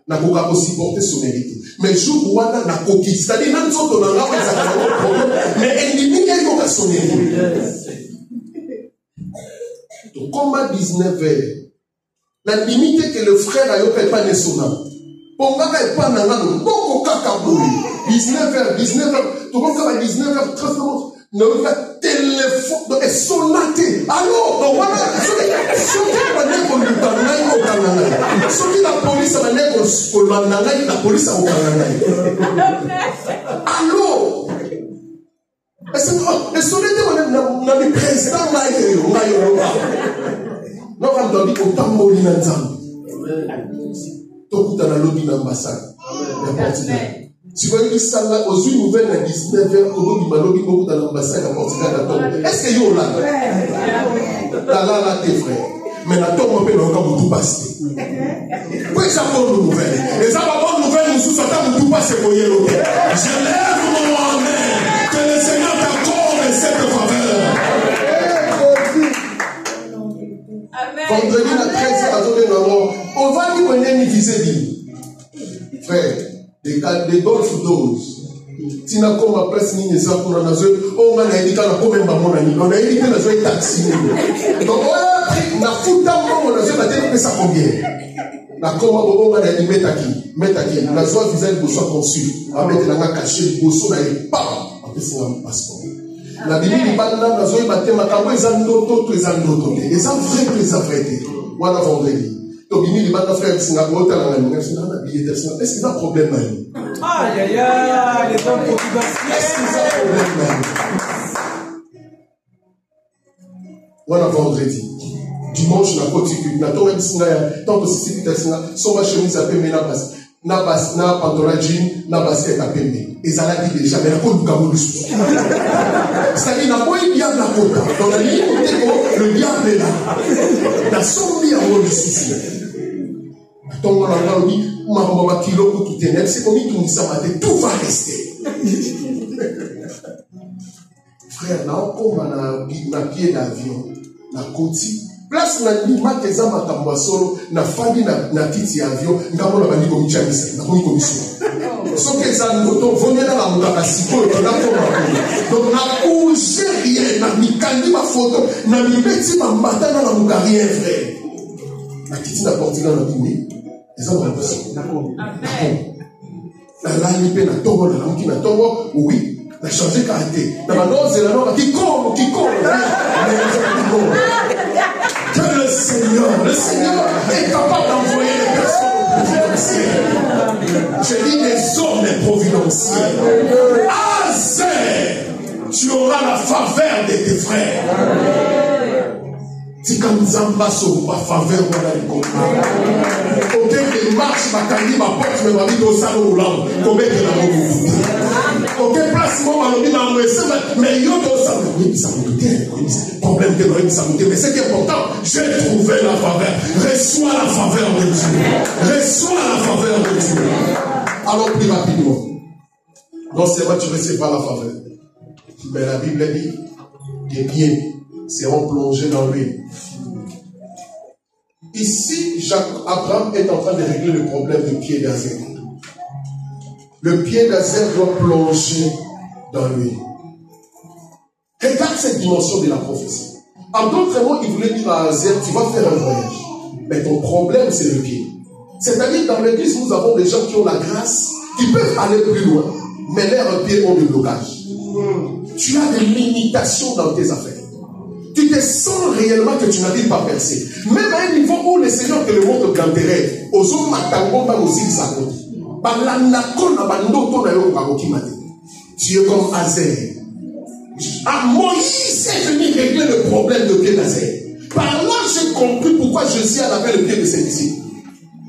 n'a pas aussi porter sonnerie mais jour où on a coquille c'est-à-dire n'a pas on a un problème mais ennemi il y a une sonnerie donc comme à 19h la limite que le frère a eu pas de sonnerie pour nga ka pas na ngano boko kaka bouli 19h tout le monde à 19h30 ne va téléphone donc sonnaté alors donc voilà ce la police va la police allô et sonnaté on a le président non on doit dire autant moli nanzam tout dans la lobby d'ambassade. Si vous voyez ça là, aux une nouvelle à 19h, au lobby beaucoup dans l'ambassade à Portugal. Est-ce que vous là? Là, t'es frère. Mais la tombe, on peut encore tout passer. Pourquoi ça bonne nouvelle? Et ça va bonne nouvelle, nous sous-entendons tout pas se voyer l'autre. Je lève mon amen. Que le Seigneur t'accorde cette faveur. Vendredi, la 13, on va lui donner une visée. Frère, des golf doses. Si na koma place ni ça pour na zo o ngana edika na ko memba mona ni on a edika na zo taxi donc na futa mo na zo na tena pesa combien na koma bo ngana ni metaki na zo visage bo soit conçu a mettre na caché bo so na pa a pesa un passeport na bibili banda na zo batema kambo ezandoto eza vrai wana vendredi. Donc, il m'a dit, frère, Singapour, t'as la même est-ce qu'il y a un problème là? Aïe, aïe, aïe, les hommes confidentiels. Est-ce qu'il y a un problème là? Voilà, vendredi. Dimanche, on a continué. On a tout même Singapour, tant que c'est Singapour, son ma chemise à Pemé, na pantalon jean, na basket à Pemé. Et ça l'a dit déjà, mais la côte du Cameroun. C'est-à-dire, n'a pas eu bien la côte. Dans la ligne, le diable est là. La somme est en haut du souci. Donc, on a dit, c'est comme tout va rester. Frère, là, on a pied d'avion, la côte. Place na lima keza makambo solo na fandi na kiti avion ngamo na bandi komicha misa na komi komisio so keza ngoto vonyela na mukaka siko na koma donc na couche rien na mikandi ma photo na mibeti ma matana na mukari vrai na kiti na portugal na tumi eza na bosi na ko na la lipe na togo na mki na togo oui na changer caractère na banoze la no qui comme que le Seigneur est capable d'envoyer les personnes providentielles. Je dis des hommes providentiels. Azer, tu auras la faveur de tes frères. Si quand nous en passons ma faveur, voilà le contrat. Aucun qui marche, ma candy, ma porte, mais ma vie au salon ou l'âme, combien de la aucun placement, ma vie dans le mais il y a d'autres salons. Oui, ça me dit, problème que ça me dit, mais c'est qui est important, j'ai trouvé la faveur. Reçois la faveur de Dieu. Reçois la faveur de Dieu. Alors, plus rapidement. Non seulement tu recevras la faveur, mais la Bible dit, tes pieds seront plongés dans l'huile. Ici, Abraham est en train de régler le problème du pied d'Azer. Le pied d'Azer doit plonger dans l'huile. Regarde cette dimension de la prophétie. En d'autres mots, il voulait dire à Azer, tu vas faire un voyage. Mais ton problème, c'est le pied. C'est-à-dire, dans l'église, nous avons des gens qui ont la grâce, qui peuvent aller plus loin, mais leurs pieds ont des blocages. Tu as des limitations dans tes affaires. Tu te sens réellement que tu n'arrives pas à percer. Même à un niveau où le Seigneur te le montre dans tes rêves. Tu es comme Azer. Moïse est venu régler le problème de pied d'Azer. Par là, j'ai compris pourquoi Jésus a lavé le pied de ses disciples.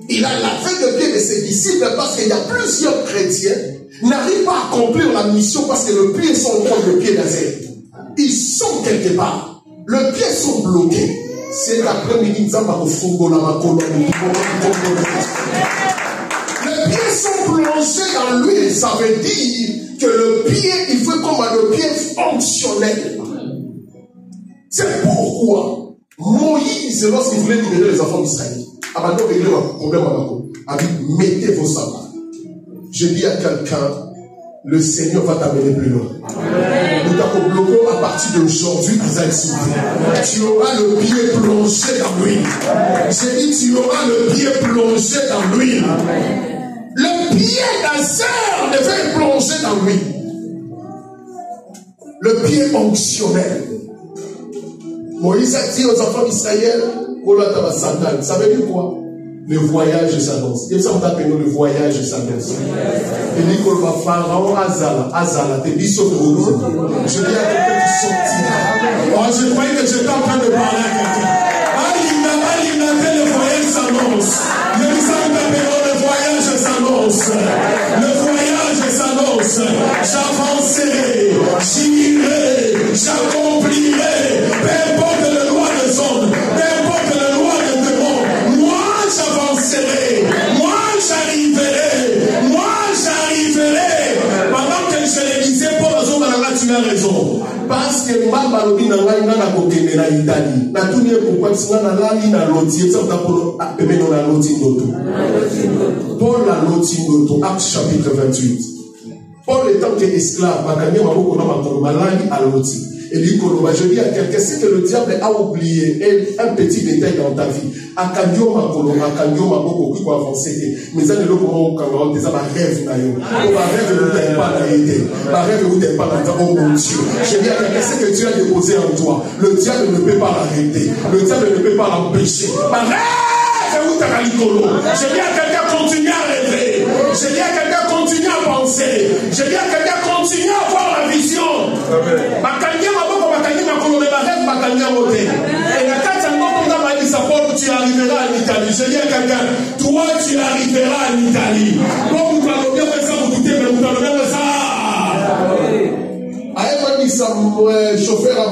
Il a lavé le pied de ses disciples parce qu'il y a plusieurs chrétiens qui n'arrivent pas à accomplir la mission parce que le pied sont contre le pied d'Azer. Ils sont quelque part. Le pied sont bloqués. C'est l'après-midi, les pieds sont plongés dans l'huile. Ça veut dire que le pied, il faut comme le pied fonctionnel. C'est pourquoi Moïse, lorsqu'il voulait libérer les enfants d'Israël, a dit régler le problème à a dit mettez vos sabbats. Je dis à quelqu'un, le Seigneur va t'amener plus loin. Nous t'avons bloqué à partir d'aujourd'hui, tu auras le pied plongé dans l'huile. J'ai dit, tu auras le pied plongé dans l'huile. Le pied d'Azer devait plonger dans l'huile. Le pied fonctionnel. Moïse a dit aux enfants d'Israël, ça veut dire quoi? Le voyage s'annonce. Il y a le voyage s'annonce. Il dit que le pharaon Azala, t'es dit sur le rouleau. Je dis à quelqu'un qui sortira. Oh, je croyais que j'étais en train de parler à quelqu'un. Le voyage s'annonce. Le voyage s'annonce. Le voyage s'annonce. J'avancerai, j'irai, j'accomplirai. Peu importe le loi des hommes, peu importe le loi des démons. Moi, Parce que Mbamba lobi na ngai na kokende na Italie. Na tuni pourquoi singa na lali na loti ça na polo apemeno na loti ndoto. Paul la loti ndoto Actes chapitre 28. Paul étant esclave, bakanye maboko na makolo malali à loti. Et dit je dis à quelqu'un, c'est que le diable a oublié un petit détail dans ta vie. Akandio makolo, akandio maboko qui va avancer. Mais ça ne le comment on camarade des ma rêve na yo. Ma rêve ne t'aime pas la réalité. Ma rêve ne t'aime pas dans ta oh mon Dieu. Je dis à quelqu'un, c'est que Dieu a déposé en toi. Le diable ne peut pas l'arrêter. Le diable ne peut pas l'empêcher. Ma rêve où t'as l'icolo. Je dis à quelqu'un, continue à rêver. Je dis à quelqu'un, continue à penser. Je dis à quelqu'un, continue à avoir la vision. Bakanye maboko, bakanye makolo, mais ma rêve bakanye moté. Et la carte tu arriveras en Italie. Je dis à quelqu'un, toi tu arriveras en Italie. Comme vous allez bien faire ça, vous goûtez, mais vous allez bien faire ça. Aïe, chauffeur à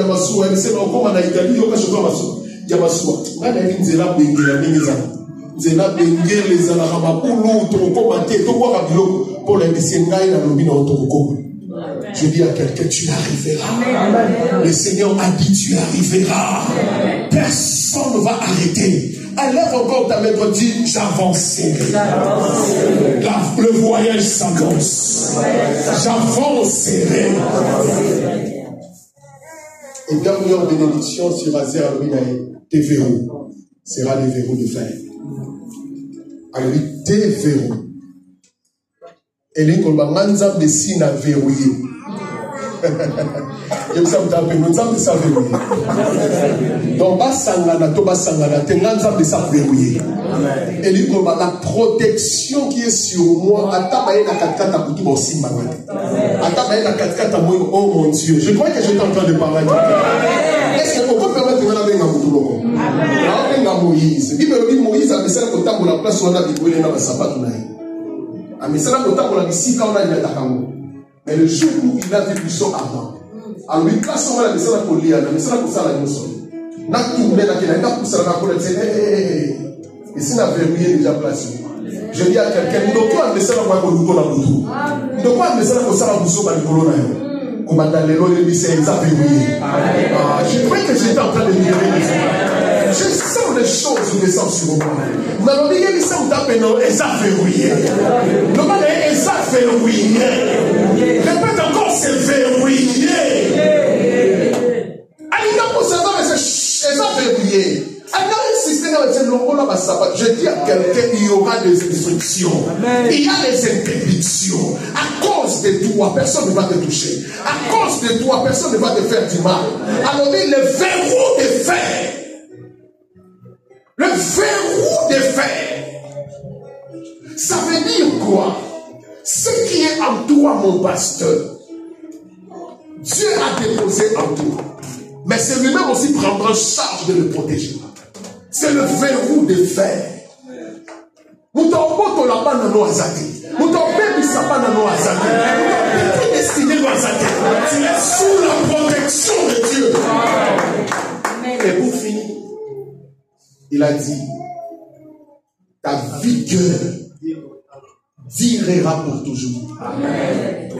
Massoua, il s'est encore en Italie, il y a un chauffeur à Massoua. Il y a Massoua. Il y a un Bengue, Zela Bengue, les Alarabapoulou, Tokomaté, Tokorabilo, pour les Messengaï, la lobby dans Tokoko. Je dis à quelqu'un, tu arriveras. Le Seigneur a dit, tu arriveras. Personne ne va arrêter. Élève encore ta main et dis, j'avancerai. Le voyage s'avance. J'avancerai. Et dernière bénédiction sur Azer Alouinae, tes verrous. Sera les verrous de fer. Alors, tes verrous. Et les colmanzam de signes à verrouiller. Je me sens de ça verrouiller. Donc, basangana, to basangana, tenganzam de ça verrouiller. Et les la protection qui est sur moi, atabaye na katkata kutu bosi mangana. Atabaye na katkata moi, oh mon Dieu. Je crois que j'étais en train de parler. Est-ce qu'on peut permettre de la Moutuloko? Moïse. Moïse a fait ça la place où on a dit na sabat na. Mais c'est là qu'on a dit quand on a dit mais le jour où il a vu du son ardent, alors il place on a dit ça pour lire, mais c'est là qu'on ça la notion. N'a tourné là qu'il a pas pour ça la pour dire et si n'a verrouillé déjà placé. Je dis à quelqu'un, nous doit mais ça la pour nous la boutou. Nous doit mais ça la pour ça la bousso ba likolo na yo. Comme dans les lois de c'est ça verrouillé. Je crois que j'étais en train de lire je sens les choses qui descendent sur moi. Mais on dit que ça me tape non, et ça verrouillé. Le mal est ça verrouillé. Répète encore, c'est verrouillé. Allez, pour ça, c'est ça verrouillé. Je dis à quelqu'un, il y aura des instructions. Il y a des interdictions. À cause de toi, personne ne va te toucher. À cause de toi, personne ne va te faire du mal. Alors, dit le verrou de fer. Le verrou de fer. Ça veut dire quoi? Ce qui est en toi, mon pasteur, Dieu a déposé en toi. Mais c'est lui-même aussi prendre en charge de le protéger. C'est le verrou de fer. Tu es sous la protection de Dieu. Et pour finir, il a dit, ta vigueur durera pour toujours. Amen.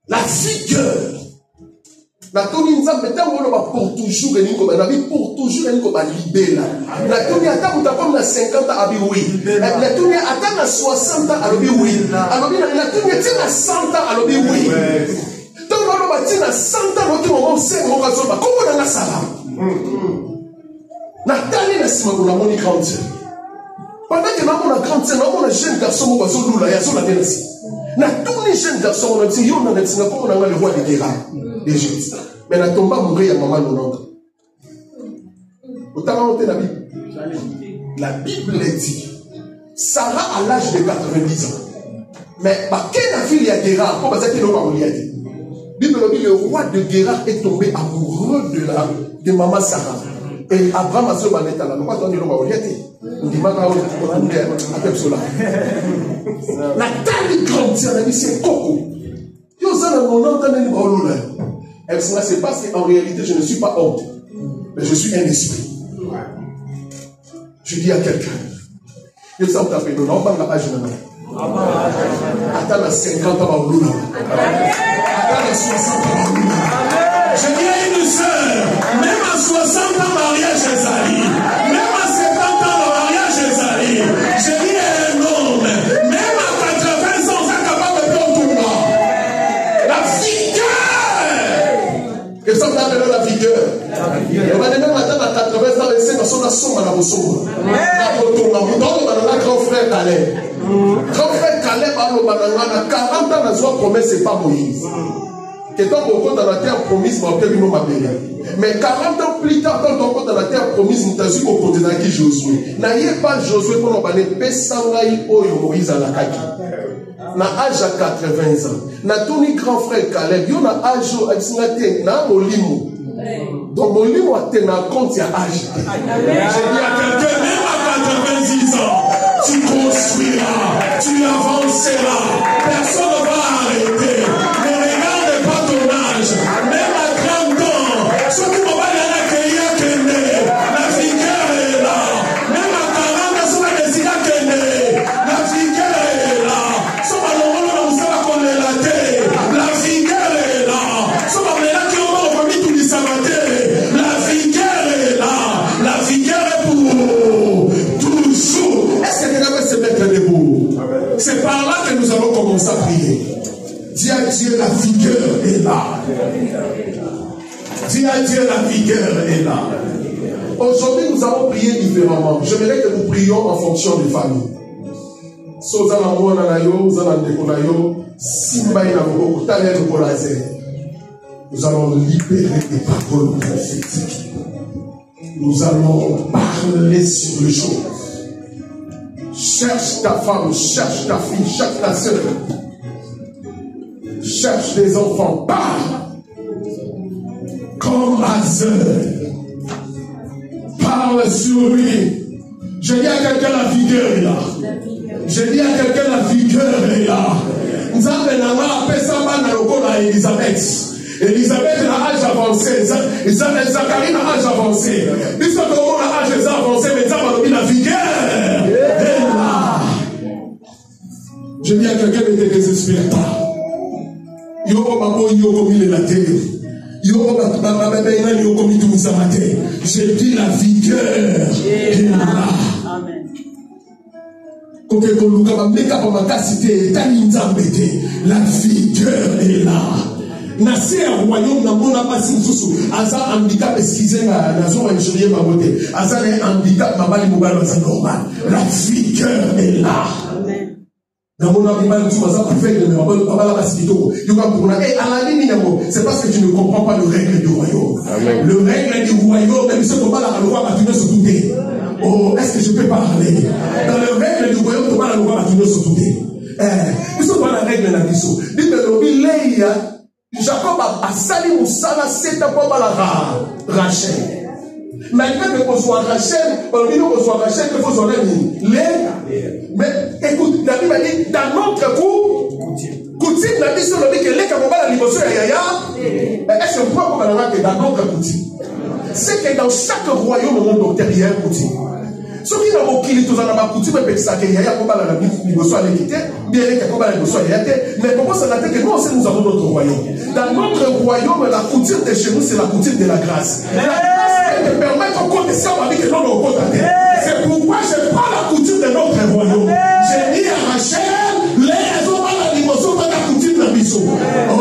La vigueur. La toni nzambe tango lo ba pour toujours et niko ba na vie pour toujours et niko ba libela. La toni ata muta comme na 50 ans abi oui. La toni ata na 60 ans alobi oui. Alobi la toni ata na 100 ans alobi oui. Donc lo ba tina 100 ans l'autre moment c'est mon kazo ba comment na sala. Na tani na sima ko la moni grandir. Pendant que maman a grandi, maman a jeune garçon ba so lula ya so la tenasi. Na toni jeune garçon on dit yo na tina comme na le roi de guerre. Mais la tomba mourir à maman non. La Bible dit Sarah à l'âge de 90 ans. Mais quelle fille a Guérard? Pourquoi ça qu'il n'a pas dit? Bible dit le roi de Guérard est tombé amoureux de maman Sarah. Et Abraham a ce bannet là. Pourquoi t'en dis l'homme a dit? On dit maman à cela. La taille grandit, on a dit c'est coco. Yo ça mon nom t'en est pas là. Et cela se passe qu'en réalité, je ne suis pas homme, mais je suis un esprit. Je dis à quelqu'un, il s'en tape, nous n'avons pas la page de Attends à 50 ans, attends à 60 ans. Je dis à une sœur, même à 60 ans, mariage est Ali. Même à 70 ans, le mariage est Ali. Je dis à un homme, même à 80 ans, on est capable de faire tout le monde. La vigueur. Qu'est-ce qu'on appelle la vigueur? On va dire même à 80 ans, et c'est parce qu'on a somme à la ressource. Grand frère Caleb. Grand frère Caleb a 40 ans, la joie promesse, c'est pas Moïse. Que tant qu'on dans la terre promise, mais 40 ans plus tard, quand on est dans la terre promise, nous avons au côté de Josué. N'ayez pas Josué pour nous parler, Pessangaï Oyo Moïse à la Kaki. Na âge à 80 ans. Na Tony grand frère Caleb, il y a âge à Molimo. Donc Molimo a tenu compte, il y a âge. J'ai dit à quelqu'un, même à 86 ans, tu construiras, tu avanceras, personne ne va arrêter. Ne regarde pas ton âge, même à 30 ans, ce qui m'a accueilli, la vigueur est là. Même à 40 ans, ce qui m'a décidé, la vigueur est là. Ce qui la vigueur est là. Ce qui m'a remis tout le sabaté, la vigueur est là. La vigueur est pour toujours. Est-ce que quelqu'un peut se mettre debout? C'est par là que nous allons commencer à prier. Dis à Dieu, la vigueur est là. Dis à Dieu, la vigueur est là. Aujourd'hui, nous allons prier différemment. J'aimerais que nous prions en fonction des familles. Nous allons libérer des paroles prophétiques. Nous allons parler sur les choses. Cherche ta femme, cherche ta fille, cherche ta soeur. Cherche des enfants, parle. Comme Azeur. Parle sur lui. Je dis à quelqu'un, la vigueur est là. Je dis à quelqu'un, la vigueur est là. Nous avons appelé ça à Elisabeth. Elisabeth a âge avancé. Zacharie a âge avancé. Puisque tout le monde a âge avancé, mais ça va la vigueur est là. Je dis à quelqu'un, ne te désespère pas. Je dis la vigueur est là. La vigueur est là. Nasi un royaume n'a pas si sous asa handicap excusez la nation injurier ma beauté asa un handicap ma bali mobile c'est normal. La vigueur est là. Dans mon animal, tu vas faire de c'est parce que tu ne comprends pas le règle du royaume. Amen. Le règle du royaume, même si tu vas la loi, tu ne se douter. Oh, est-ce que je peux parler? Dans le règle du royaume, tu vas la loi, tu ne se douter. Puisque tu vas la règle de la mission. Dis-le, Jacob a sali Moussala, c'est un peu la Rachel. Malgré que soit Rachel, que soit Rachel, que soit mais écoute, David m'a dit, dans notre coutume, la mission de que les camarades à l'émotion est-ce qu'on peut comprendre que dans notre coutume, c'est que dans chaque royaume au monde, il y a un coutume. Ce qui n'a pas qu'il est tous en coutume, mais ça qu'il y a un l'émotion à l'équité, bien qu'il y a l'émotion à l'équité, mais comment ça n'a que nous avons notre royaume. Dans notre royaume, la coutume de chez nous, c'est la coutume de la grâce. La grâce te permet de compter ça, on va dire que non, on compte. C'est pourquoi je prends la coutume de notre royaume. J'ai dit à Rachel, les hommes à la l'émotion, pas la coutume de la mission. Oh,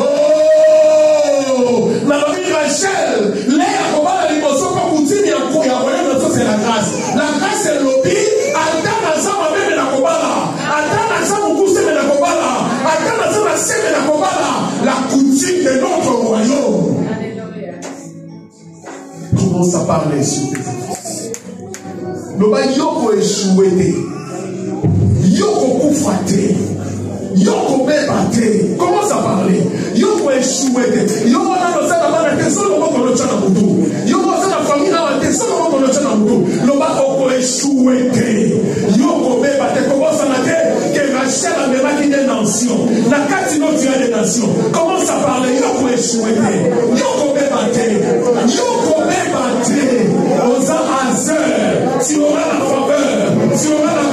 la famille Rachel, les hommes à la l'émotion, pas coutume, il y a un royaume, ça c'est la grâce. La grâce c'est le lobby, attends à ça, ma mère de la Kobala, attends à ça, mon cousin de la Kobala, attends à ça, ma sœur de la Kobala, la coutume de notre royaume. Commence à parler sur les enfants. Le bas yoko échoué, yoko koufate, yoko bébate. Commence à parler. Yoko échoué, yoko na le sana bana te solo moko no chana mutu. Yoko sana famille na te solo moko no chana mutu. Le bas yoko échoué, yoko bébate. Commence à nater que Rachel a mélangé des nations. Na katino tira des nations. Commence à parler. Yoko échoué, yoko bébate, yoko bébate. Aux Azeur, tu auras la faveur, tu auras la